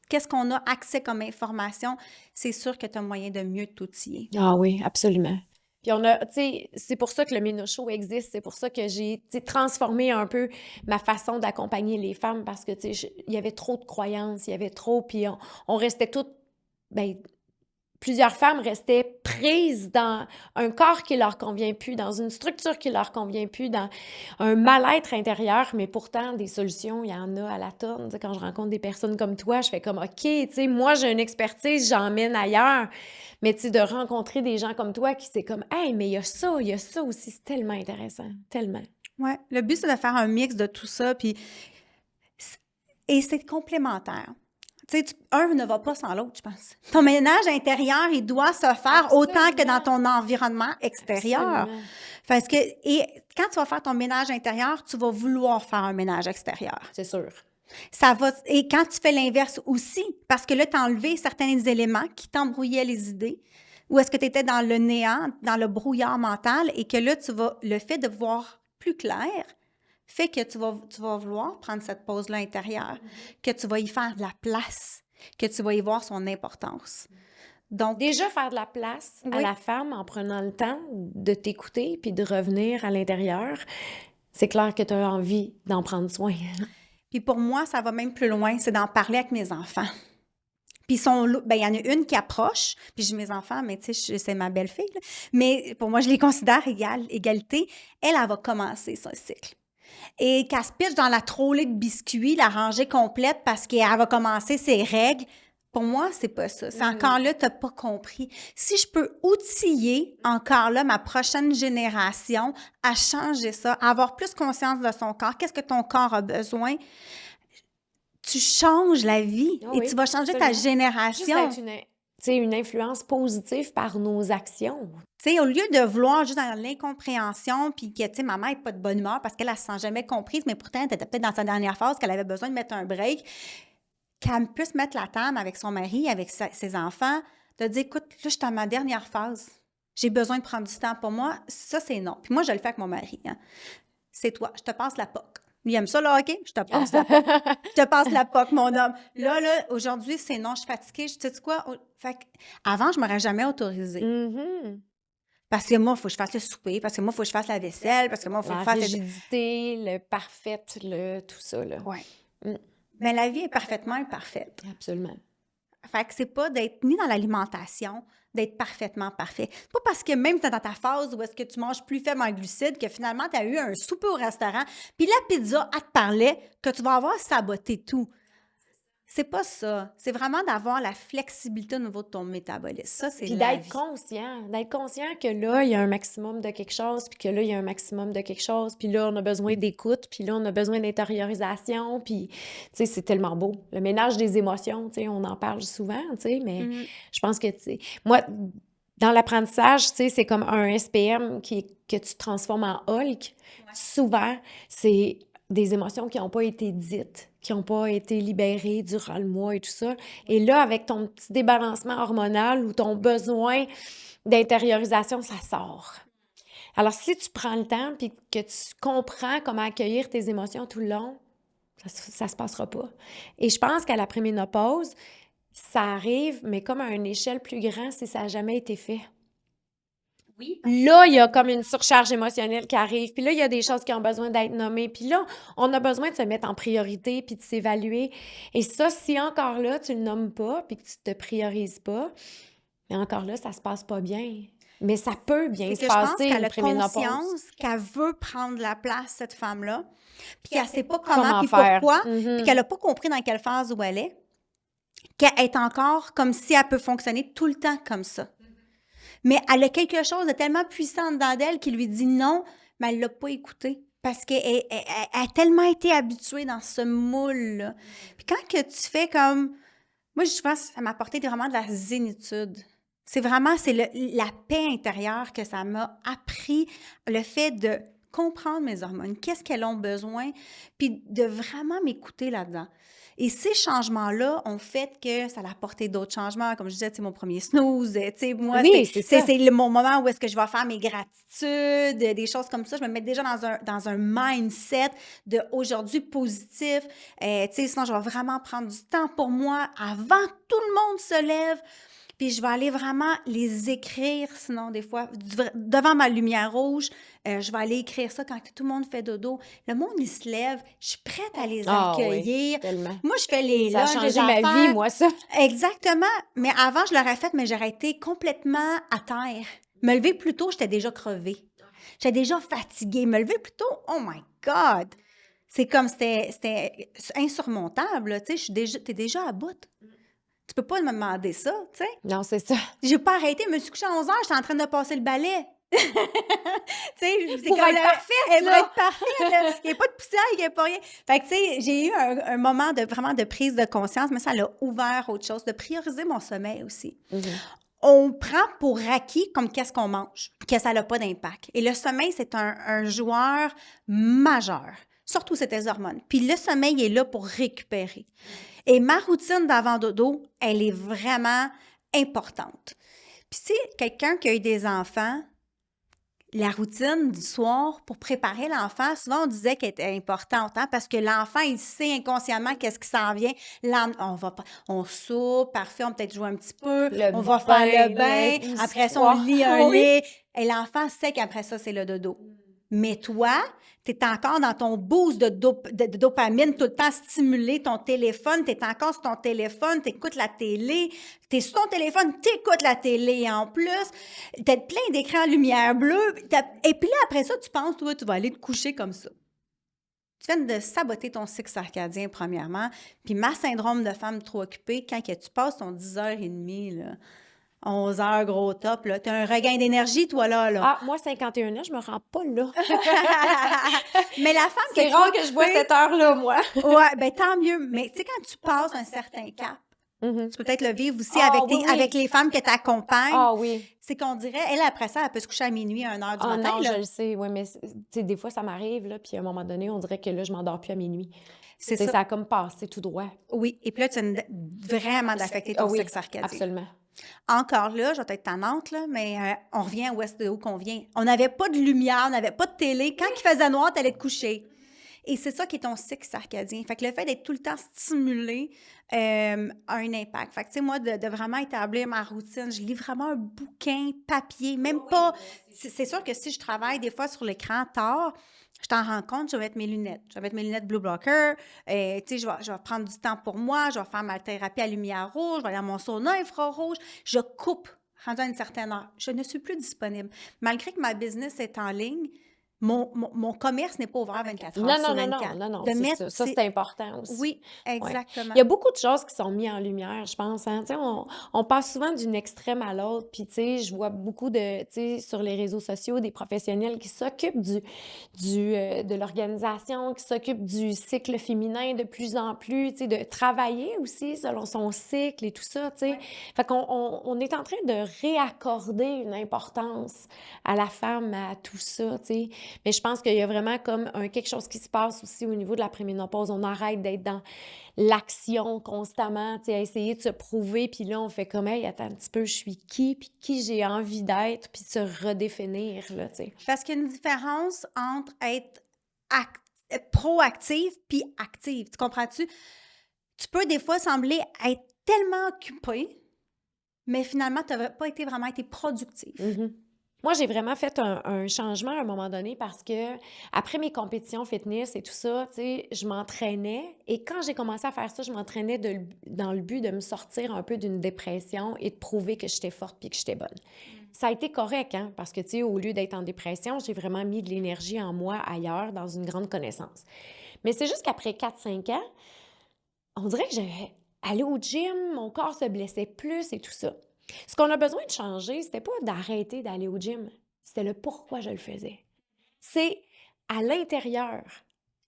qu'est-ce qu'on a accès comme information, c'est sûr que tu as moyen de mieux t'outiller. Ah oui, absolument. Puis on a, tu sais, c'est pour ça que le Méno Show existe, c'est pour ça que j'ai, tu sais, transformé un peu ma façon d'accompagner les femmes parce que, tu sais, il y avait trop de croyances, il y avait trop, puis on restait toutes, ben, plusieurs femmes restaient prises dans un corps qui leur convient plus, dans une structure qui leur convient plus, dans un mal-être intérieur, mais pourtant, des solutions, il y en a à la tonne. Tu sais, quand je rencontre des personnes comme toi, je fais comme, OK, tu sais, moi, j'ai une expertise, j'emmène ailleurs. Mais tu sais, de rencontrer des gens comme toi qui c'est comme, hey, mais il y a ça aussi, c'est tellement intéressant, tellement. Ouais, le but, c'est de faire un mix de tout ça, puis et c'est complémentaire. Tu sais, un ne va pas sans l'autre, je pense. Ton ménage intérieur, il doit se faire autant que dans ton environnement extérieur. Absolument. Parce que, et quand tu vas faire ton ménage intérieur, tu vas vouloir faire un ménage extérieur. C'est sûr. Et quand tu fais l'inverse aussi, parce que là, tu as enlevé certains éléments qui t'embrouillaient les idées, ou est-ce que tu étais dans le néant, dans le brouillard mental, et que là, le fait de voir plus clair fait que tu vas vouloir prendre cette pause-là intérieure, que tu vas y faire de la place, que tu vas y voir son importance. Donc, déjà, faire de la place à la femme en prenant le temps de t'écouter puis de revenir à l'intérieur, c'est clair que tu as envie d'en prendre soin. Puis pour moi, ça va même plus loin, c'est d'en parler avec mes enfants. Puis il y en a une qui approche, puis j'ai mes enfants, mais tu sais, c'est ma belle-fille, là. Mais pour moi, je les considère égalité. Elle va commencer son cycle. Et qu'elle se pitche dans la trolley de biscuits, la rangée complète, parce qu'elle va commencer ses règles. Pour moi, c'est pas ça. C'est encore là, t'as pas compris. Si je peux outiller encore là ma prochaine génération à changer ça, à avoir plus conscience de son corps, qu'est-ce que ton corps a besoin, tu changes la vie et tu vas changer ta génération. Juste être une influence positive par nos actions. Tu sais, au lieu de vouloir juste dans l'incompréhension, puis que, tu sais, maman n'est pas de bonne humeur parce qu'elle ne se sent jamais comprise, mais pourtant, elle était peut-être dans sa dernière phase, qu'elle avait besoin de mettre un break, qu'elle puisse mettre la table avec son mari, avec ses enfants, de dire, écoute, là, je suis dans ma dernière phase. J'ai besoin de prendre du temps pour moi. Ça, c'est non. Puis moi, je le fais avec mon mari. Hein. C'est toi, je te passe la POC. Lui, il aime ça, là, OK? Je te passe la POC. Je te passe la POC, mon homme. Là, aujourd'hui, c'est non, je suis fatiguée. Je te dis quoi? Fait avant, je ne m'aurais jamais autorisée. Mm-hmm. Parce que moi, il faut que je fasse le souper, parce que moi, il faut que je fasse la vaisselle, parce que moi, il faut que je fasse... La rigidité, le parfait, tout ça, là. Oui. Mais la vie est parfaitement imparfaite. Absolument. Fait que c'est pas d'être ni dans l'alimentation, d'être parfaitement parfait. C'est pas parce que même tu es dans ta phase où est-ce que tu manges plus faible en glucides que finalement tu as eu un souper au restaurant, puis la pizza, elle te parlait, que tu vas avoir saboté tout. C'est pas ça. C'est vraiment d'avoir la flexibilité au niveau de ton métabolisme. Ça, c'est Puis la d'être vie. conscient que là, il y a un maximum de quelque chose, puis que là, il y a un maximum de quelque chose, puis là, on a besoin d'écoute, puis là, on a besoin d'intériorisation, puis, tu sais, c'est tellement beau. Le ménage des émotions, tu sais, on en parle souvent, tu sais, mais je pense que, tu sais, moi, dans l'apprentissage, tu sais, c'est comme un SPM que tu transformes en Hulk. Souvent, c'est des émotions qui n'ont pas été dites, qui n'ont pas été libérées durant le mois et tout ça. Et là, avec ton petit débalancement hormonal ou ton besoin d'intériorisation, ça sort. Alors, si tu prends le temps puis que tu comprends comment accueillir tes émotions tout le long, ça se passera pas. Et je pense qu'à la préménopause, ça arrive, mais comme à une échelle plus grande si ça n'a jamais été fait. Oui. Là, il y a comme une surcharge émotionnelle qui arrive. Puis là, il y a des choses qui ont besoin d'être nommées. Puis là, on a besoin de se mettre en priorité puis de s'évaluer. Et ça, si encore là, tu le nommes pas puis que tu te priorises pas, mais encore là, ça se passe pas bien. Mais ça peut bien se C'est que je pense passer, qu'elle une a préménopause. conscience qu'elle veut prendre la place, cette femme-là, puis qu'elle sait pas Comment comment, puis faire. pourquoi, Mhm. puis qu'elle a pas compris dans quelle phase où elle est, qu'elle est encore comme si elle peut fonctionner tout le temps comme ça. Mais elle a quelque chose de tellement puissant dedans d'elle qui lui dit non, mais elle l'a pas écouté. Parce qu'elle a tellement été habituée dans ce moule-là. Puis quand que tu fais comme... Moi, je pense que ça m'a apporté vraiment de la zénitude. C'est la paix intérieure que ça m'a appris, le fait de comprendre mes hormones, qu'est-ce qu'elles ont besoin, puis de vraiment m'écouter là-dedans. Et ces changements-là ont fait que ça a apporté d'autres changements. Comme je disais, c'est mon premier snooze. Tu sais, moi, Oui, c'est ça. c'est mon moment où est-ce que je vais faire mes gratitudes, des choses comme ça. Je me mets déjà dans un mindset de aujourd'hui positif. Tu sais, sinon, je vais vraiment prendre du temps pour moi avant que tout le monde se lève. Puis je vais aller vraiment les écrire, sinon des fois, devant ma lumière rouge, je vais aller écrire ça quand tout le monde fait dodo. Le monde, il se lève, je suis prête à les accueillir. Oui, tellement. Moi, je fais les Ça a lunchs, changé les ma affaires. vie, moi, ça. Exactement. Mais avant, je l'aurais fait, mais j'aurais été complètement à terre. Me lever plus tôt, j'étais déjà crevée. J'étais déjà fatiguée. Me lever plus tôt, oh my God! C'est comme, c'était insurmontable. Tu sais, t'es déjà à bout. Tu peux pas me demander ça, tu sais. Non, c'est ça. J'ai pas arrêté, je me suis couchée à 11 heures, j'étais en train de passer le balai. Tu sais, c'est Pour comme être parfaite, pour là. être parfaite, là. Il n'y a pas de poussière, il n'y a pas rien. Fait que, tu sais, j'ai eu un moment vraiment de prise de conscience, mais ça l'a ouvert autre chose, de prioriser mon sommeil aussi. On prend pour acquis comme qu'est-ce qu'on mange, que ça n'a pas d'impact. Et le sommeil, c'est un joueur majeur, surtout c'est tes hormones. Puis le sommeil est là pour récupérer. Et ma routine d'avant-dodo, elle est vraiment importante. Puis tu sais, quelqu'un qui a eu des enfants, la routine du soir pour préparer l'enfant, souvent on disait qu'elle était importante, hein, parce que l'enfant, il sait inconsciemment qu'est-ce qui s'en vient. On soupe, parfait, on peut peut-être jouer un petit peu, on va faire le bain, après ça, on lit un lit, et l'enfant sait qu'après ça, c'est le dodo. Mais toi, tu es encore dans ton boost de dopamine, tout le temps stimulé, ton téléphone, tu es encore sur ton téléphone, tu écoutes la télé, tu es sur ton téléphone, tu écoutes la télé en plus, tu as plein d'écrans à lumière bleue, et puis là, après ça, tu penses, toi, tu vas aller te coucher comme ça. Tu viens de saboter ton cycle circadien, premièrement, puis ma syndrome de femme trop occupée, quand tu passes ton 10h30, là, 11 heures, gros top, là. T'as un regain d'énergie, toi, là. Ah, moi, 51 ans, je me rends pas là. Mais la femme qui C'est rare que je vois cette heure-là, moi. Ouais, ben tant mieux. Mais tu sais, quand tu passes un certain cap, tu peux peut-être le vivre aussi avec les femmes que tu accompagnes. Ah oui. C'est qu'on dirait, elle, après ça, elle peut se coucher à minuit, à 1h du matin. Non, là. je le sais. Oui, mais tu sais, des fois, ça m'arrive, là, puis à un moment donné, on dirait que là, je m'endors plus à minuit. C'est ça. Ça a comme passé tout droit. Oui, et puis là, tu as vraiment d'affecter ton cycle circadien. Absolument. Encore là, je vais être tannante, là, mais on revient où qu'on vient. On n'avait pas de lumière, on n'avait pas de télé. Quand il faisait noir, tu allais te coucher. Et c'est ça qui est ton cycle circadien. Fait que le fait d'être tout le temps stimulé a un impact. Fait que, tu sais, moi, de vraiment établir ma routine, je lis vraiment un bouquin, papier, même pas... C'est sûr que si je travaille des fois sur l'écran tard, je t'en rends compte, je vais mettre mes lunettes. Je vais mettre mes lunettes Blue Blocker. Tu sais, je vais prendre du temps pour moi. Je vais faire ma thérapie à lumière rouge. Je vais aller à mon sauna infrarouge. Je coupe rendu à une certaine heure, je ne suis plus disponible. Malgré que ma business est en ligne, mon commerce n'est pas ouvert 24 heures sur 24. Non, De c'est mettre, ça. Ça, c'est important aussi. Oui, Ouais. exactement. Il y a beaucoup de choses qui sont mises en lumière, je pense. Hein. Tu sais, on passe souvent d'une extrême à l'autre. Puis, tu sais, je vois beaucoup de, tu sais, sur les réseaux sociaux, des professionnels qui s'occupent de l'organisation, qui s'occupent du cycle féminin de plus en plus, tu sais, de travailler aussi selon son cycle et tout ça, tu sais. Fait qu'on on est en train de réaccorder une importance à la femme, à tout ça, tu sais. Mais je pense qu'il y a vraiment comme quelque chose qui se passe aussi au niveau de la préménopause. On arrête d'être dans l'action constamment, tu sais, à essayer de se prouver. Puis là, on fait comme, hey, attends un petit peu, je suis qui? Puis qui j'ai envie d'être? Puis se redéfinir, là, tu sais. Parce qu'il y a une différence entre être proactive puis active. Tu comprends-tu? Tu peux des fois sembler être tellement occupé, mais finalement, tu n'as pas vraiment été productive. Mm-hmm. Moi, j'ai vraiment fait un changement à un moment donné parce que après mes compétitions fitness et tout ça, tu sais, je m'entraînais et quand j'ai commencé à faire ça, je m'entraînais dans le but de me sortir un peu d'une dépression et de prouver que j'étais forte puis que j'étais bonne. Ça a été correct, hein, parce que, tu sais, au lieu d'être en dépression, j'ai vraiment mis de l'énergie en moi ailleurs, dans une grande connaissance. Mais c'est juste qu'après 4-5 ans, on dirait que j'avais allé au gym, mon corps se blessait plus et tout ça. Ce qu'on a besoin de changer, c'était pas d'arrêter d'aller au gym, c'était le pourquoi je le faisais. C'est à l'intérieur.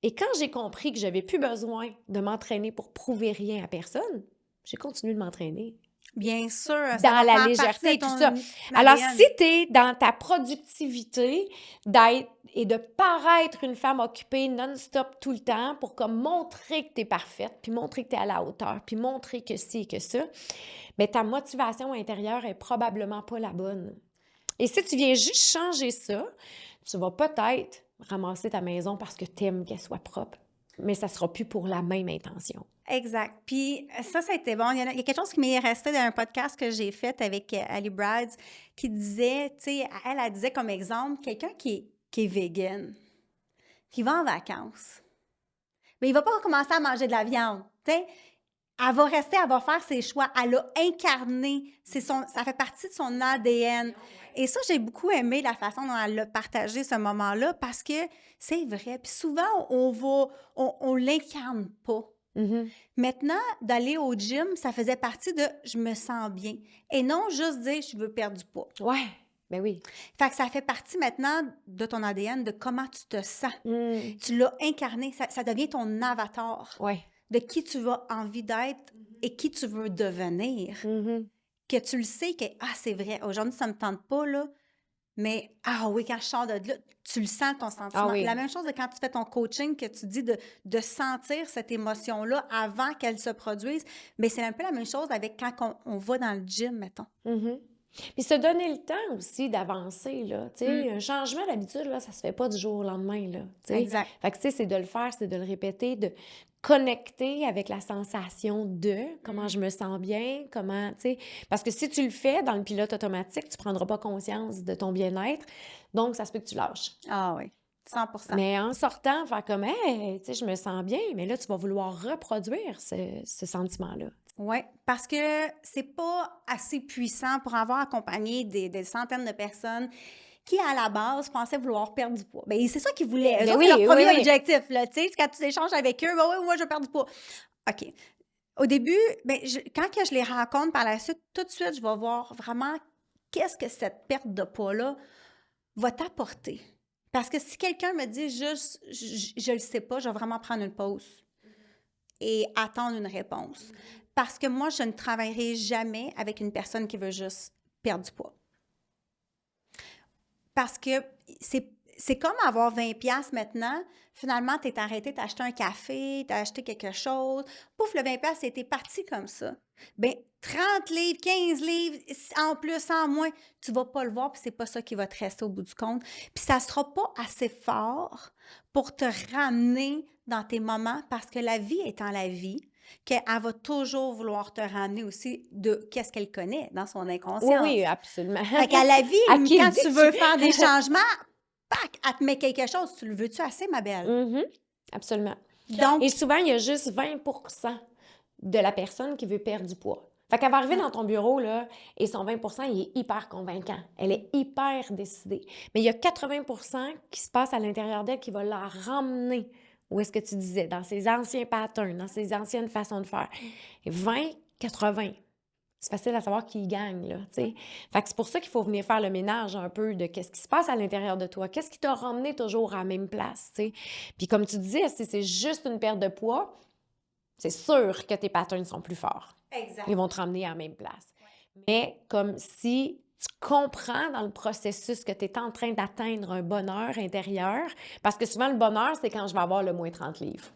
Et quand j'ai compris que j'avais plus besoin de m'entraîner pour prouver rien à personne, j'ai continué de m'entraîner. Bien sûr. Ça Dans va la faire légèreté et partie tout de ça. ton Alors, ADN. si tu es dans ta productivité d'être et de paraître une femme occupée non-stop tout le temps pour comme montrer que tu es parfaite, puis montrer que tu es à la hauteur, puis montrer que ci et que ça, bien, ta motivation intérieure est probablement pas la bonne. Et si tu viens juste changer ça, tu vas peut-être ramasser ta maison parce que tu aimes qu'elle soit propre, mais ça sera plus pour la même intention. Exact. Puis ça a été bon. Il y a quelque chose qui m'est resté dans un podcast que j'ai fait avec Ali Brads qui disait, tu sais, elle disait comme exemple, quelqu'un qui est vegan, qui va en vacances, mais il va pas commencer à manger de la viande, tu sais. Elle va rester, elle va faire ses choix. Elle a incarné, ça fait partie de son ADN. Et ça, j'ai beaucoup aimé la façon dont elle a partagé ce moment-là parce que c'est vrai. Puis souvent, on l'incarne pas. Mm-hmm. Maintenant, d'aller au gym, ça faisait partie de « je me sens bien » et non juste dire « je veux perdre du poids ». Ouais, ben oui. Fait que ça fait partie maintenant de ton ADN, de comment tu te sens. Mm. Tu l'as incarné, ça devient ton avatar. Ouais. De qui tu as envie d'être et qui tu veux devenir. Mm-hmm. Que tu le sais que « ah, c'est vrai, aujourd'hui, ça me tente pas, là ». Mais, ah oui, quand je sors de là, tu le sens, ton sentiment. Ah oui. La même chose de quand tu fais ton coaching, que tu dis de sentir cette émotion-là avant qu'elle se produise. Mais c'est un peu la même chose avec quand on va dans le gym, mettons. Mm-hmm. Puis se donner le temps aussi d'avancer, là. Tu sais, un changement d'habitude, là, ça se fait pas du jour au lendemain, là. Tu sais. Exact. Fait que, tu sais, c'est de le faire, c'est de le répéter, de connecter avec la sensation de comment je me sens bien, comment, tu sais. Parce que si tu le fais dans le pilote automatique, tu prendras pas conscience de ton bien-être. Donc, ça se peut que tu lâches. Ah oui, 100%. Mais en sortant, faire comme, hey, tu sais, je me sens bien, mais là, tu vas vouloir reproduire ce sentiment-là. Oui, parce que c'est pas assez puissant pour avoir accompagné des centaines de personnes qui, à la base, pensaient vouloir perdre du poids. Bien, c'est ça qu'ils voulaient. Eux autres, c'est leur premier objectif, là, tu sais, quand tu échanges avec eux, ben oui, moi, je veux perdre du poids. OK. Au début, ben, quand que je les rencontre par la suite, tout de suite, je vais voir vraiment qu'est-ce que cette perte de poids-là va t'apporter. Parce que si quelqu'un me dit juste, je le sais pas, je vais vraiment prendre une pause et attendre une réponse. Parce que moi, je ne travaillerai jamais avec une personne qui veut juste perdre du poids. Parce que c'est comme avoir 20$ maintenant. Finalement, tu es arrêté, tu as acheté un café, tu as acheté quelque chose. Pouf, le 20$, c'était parti comme ça. Bien, 30 livres, 15 livres, en plus, en moins, tu ne vas pas le voir, puis c'est pas ça qui va te rester au bout du compte. Puis ça ne sera pas assez fort pour te ramener dans tes moments, parce que la vie étant la vie, qu'elle va toujours vouloir te ramener aussi de qu'est-ce qu'elle connaît dans son inconscience. Oui, absolument. Fait qu'à la vie, quand tu veux faire des changements, pac, elle te met quelque chose. Tu le veux-tu assez, ma belle? Mm-hmm. Absolument. Donc, et souvent, il y a juste 20% de la personne qui veut perdre du poids. Fait qu'elle va arriver dans ton bureau, là, et son 20 il est hyper convaincant. Elle est hyper décidée. Mais il y a 80 qui se passe à l'intérieur d'elle qui va la ramener où est-ce que tu disais, dans ses anciens patterns, dans ses anciennes façons de faire. Et 20, 80. C'est facile à savoir qui gagne, là, tu sais. Fait que c'est pour ça qu'il faut venir faire le ménage un peu de qu'est-ce qui se passe à l'intérieur de toi, qu'est-ce qui t'a ramené toujours à la même place, tu sais. Puis comme tu disais, si c'est juste une perte de poids, c'est sûr que tes patterns sont plus forts. Exact. Ils vont te ramener à la même place. Mais comme si tu comprends dans le processus que tu es en train d'atteindre un bonheur intérieur, parce que souvent, le bonheur, c'est quand je vais avoir le moins 30 livres.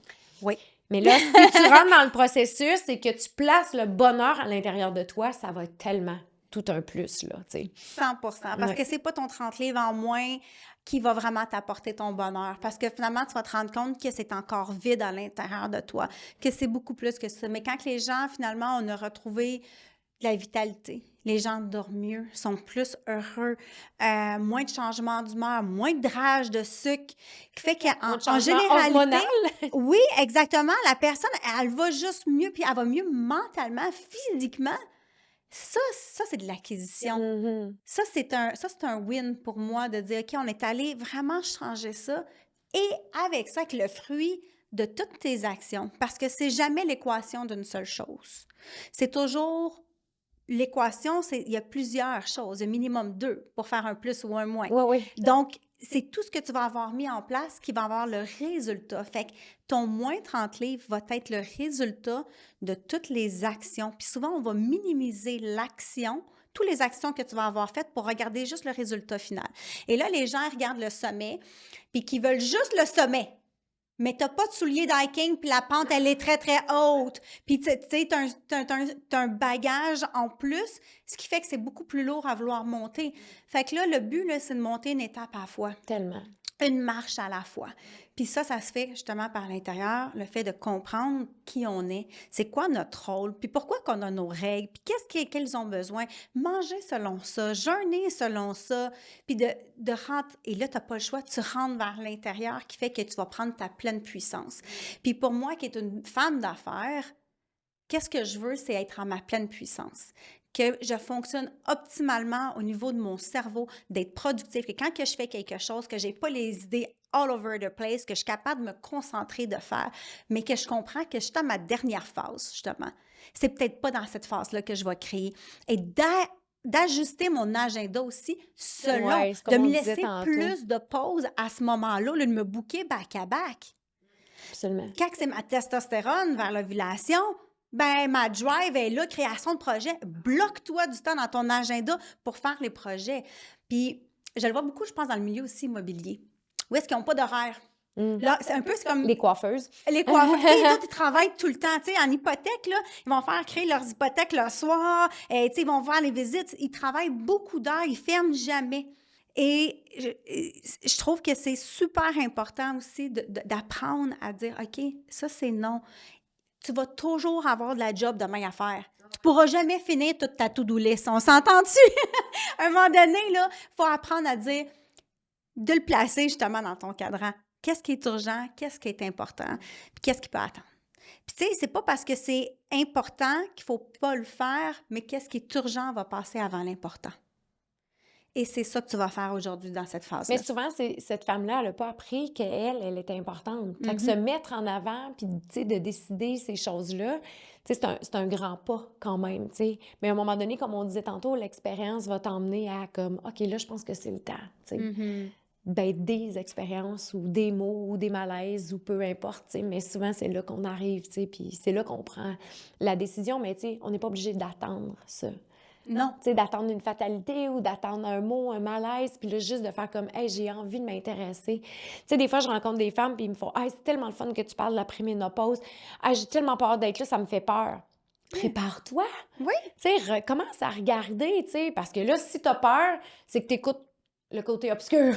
Oui. Mais là, si tu rentres dans le processus et que tu places le bonheur à l'intérieur de toi, ça va être tellement tout un plus, là, tu sais. 100%. Parce que c'est pas ton 30 livres en moins qui va vraiment t'apporter ton bonheur. Parce que finalement, tu vas te rendre compte que c'est encore vide à l'intérieur de toi, que c'est beaucoup plus que ça. Mais quand les gens, finalement, on a retrouvé de la vitalité, les gens dorment mieux, sont plus heureux, moins de changements d'humeur, moins de rage, de sucre, qui fait qu'en généralité... Oui, exactement. La personne, elle va juste mieux, puis elle va mieux mentalement, physiquement. Ça c'est de l'acquisition. Mm-hmm. Ça, c'est un win pour moi de dire, OK, on est allé vraiment changer ça. Et avec ça, avec le fruit de toutes tes actions, parce que c'est jamais l'équation d'une seule chose. C'est toujours l'équation, il y a plusieurs choses, un minimum 2 pour faire un plus ou un moins. Oui. Donc, c'est tout ce que tu vas avoir mis en place qui va avoir le résultat. Fait que ton moins 30 livres va être le résultat de toutes les actions. Puis souvent, on va minimiser l'action, toutes les actions que tu vas avoir faites pour regarder juste le résultat final. Et là, les gens regardent le sommet, puis qui veulent juste le sommet. Mais tu n'as pas de souliers d'hiking, puis la pente, elle est très, très haute. Puis, tu sais, tu as un bagage en plus, ce qui fait que c'est beaucoup plus lourd à vouloir monter. Fait que là, le but, là, c'est de monter une étape à la fois. Tellement. Une marche à la fois. Puis ça se fait justement par l'intérieur, le fait de comprendre qui on est, c'est quoi notre rôle, puis pourquoi qu'on a nos règles, puis qu'elles ont besoin. Manger selon ça, jeûner selon ça, puis de rentrer. Et là, tu n'as pas le choix, tu rentres vers l'intérieur qui fait que tu vas prendre ta pleine puissance. Puis pour moi, qui est une femme d'affaires, qu'est-ce que je veux, c'est être à ma pleine puissance. Que je fonctionne optimalement au niveau de mon cerveau, d'être productif, que quand que je fais quelque chose, que je n'ai pas les idées all over the place, que je suis capable de me concentrer, de faire, mais que je comprends que je suis dans ma dernière phase, justement. C'est peut-être pas dans cette phase-là que je vais créer. Et d'ajuster mon agenda aussi selon, de me laisser plus de pauses à ce moment-là, de me booker back-à-back. Absolument. Quand c'est ma testostérone vers l'ovulation, ben ma drive est là, création de projet. Bloque-toi du temps dans ton agenda pour faire les projets. Puis, je le vois beaucoup, je pense, dans le milieu aussi immobilier. Où est-ce qu'ils n'ont pas d'horaire? Là, c'est un peu comme... Les coiffeuses. Les coiffeuses, ils travaillent tout le temps. Tu sais, en hypothèque, là, ils vont faire créer leurs hypothèques le soir. Tu sais, ils vont voir les visites. Ils travaillent beaucoup d'heures. Ils ne ferment jamais. Et je trouve que c'est super important aussi d'apprendre à dire, OK, ça, c'est non. Tu vas toujours avoir de la job demain à faire. Tu ne pourras jamais finir toute ta to-do list. On s'entend-tu? À un moment donné, il faut apprendre à dire, de le placer justement dans ton cadran. Qu'est-ce qui est urgent? Qu'est-ce qui est important? Puis qu'est-ce qui peut attendre? Puis tu sais, c'est pas parce que c'est important qu'il faut pas le faire, mais qu'est-ce qui est urgent va passer avant l'important. Et c'est ça que tu vas faire aujourd'hui dans cette phase-là. Mais souvent, cette femme-là, elle n'a pas appris qu'elle était importante. Fait que se mettre en avant, puis de décider ces choses-là, c'est un grand pas quand même. T'sais. Mais à un moment donné, comme on disait tantôt, l'expérience va t'emmener à comme, OK, là, je pense que c'est le temps. Ben, des expériences ou des mots ou des malaises ou peu importe. Mais souvent, c'est là qu'on arrive, puis c'est là qu'on prend la décision. Mais on n'est pas obligé d'attendre ça. Non. Tu sais, d'attendre une fatalité ou d'attendre un mot, un malaise, puis là, juste de faire comme « Hey, j'ai envie de m'intéresser. » Tu sais, des fois, je rencontre des femmes, puis ils me font « Hey, c'est tellement le fun que tu parles de la préménopause. Hey, j'ai tellement peur d'être là, ça me fait peur. » Prépare-toi. Oui. Tu sais, commence à regarder, tu sais, parce que là, si t'as peur, c'est que t'écoutes le côté obscur.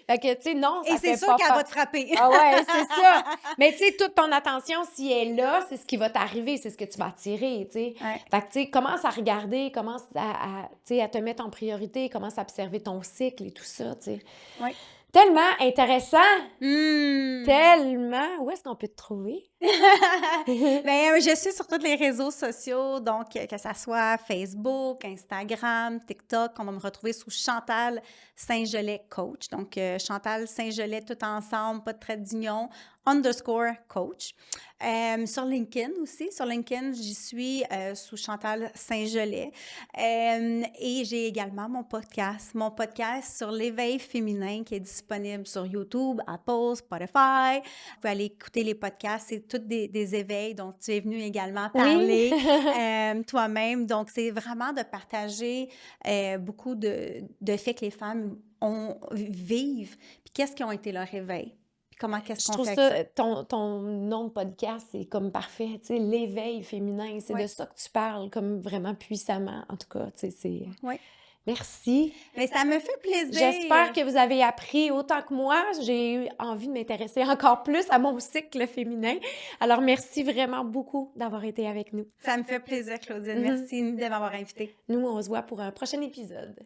Fait que, tu sais, non, ça et c'est sûr qu'elle va te frapper. Ah ouais, c'est ça. Mais tu sais, toute ton attention, si elle est là, c'est ce qui va t'arriver, c'est ce que tu vas attirer, tu sais. Ouais. Fait que, tu sais, commence à regarder, commence à te mettre en priorité, commence à observer ton cycle et tout ça, tu sais. Oui. Tellement intéressant! Hmm. Tellement! Où est-ce qu'on peut te trouver? Ben, je suis sur tous les réseaux sociaux, donc que ça soit Facebook, Instagram, TikTok, on va me retrouver sous Chantal Saint-Gelais Coach. Donc, Chantal Saint-Gelais tout ensemble, pas de trait d'union, _coach. Sur LinkedIn aussi. Sur LinkedIn, j'y suis sous Chantal Saint-Gelais. Et j'ai également mon podcast sur l'éveil féminin qui est disponible sur YouTube, Apple, Spotify. Vous pouvez aller écouter les podcasts, c'est tous des éveils dont tu es venu également parler toi-même. Donc, c'est vraiment de partager beaucoup de faits que les femmes vivent, puis qu'est-ce qui ont été leur éveil. Comment qu'est-ce qu'on fait ça, ton nom de podcast, c'est comme parfait, tu sais, l'éveil féminin, c'est de ça que tu parles, comme vraiment puissamment, en tout cas, tu sais, c'est... Oui. Merci. Mais ça me fait plaisir. J'espère que vous avez appris autant que moi. J'ai eu envie de m'intéresser encore plus à mon cycle féminin. Alors, merci vraiment beaucoup d'avoir été avec nous. Ça me fait plaisir, Claudine. Merci de m'avoir invitée. Nous, on se voit pour un prochain épisode.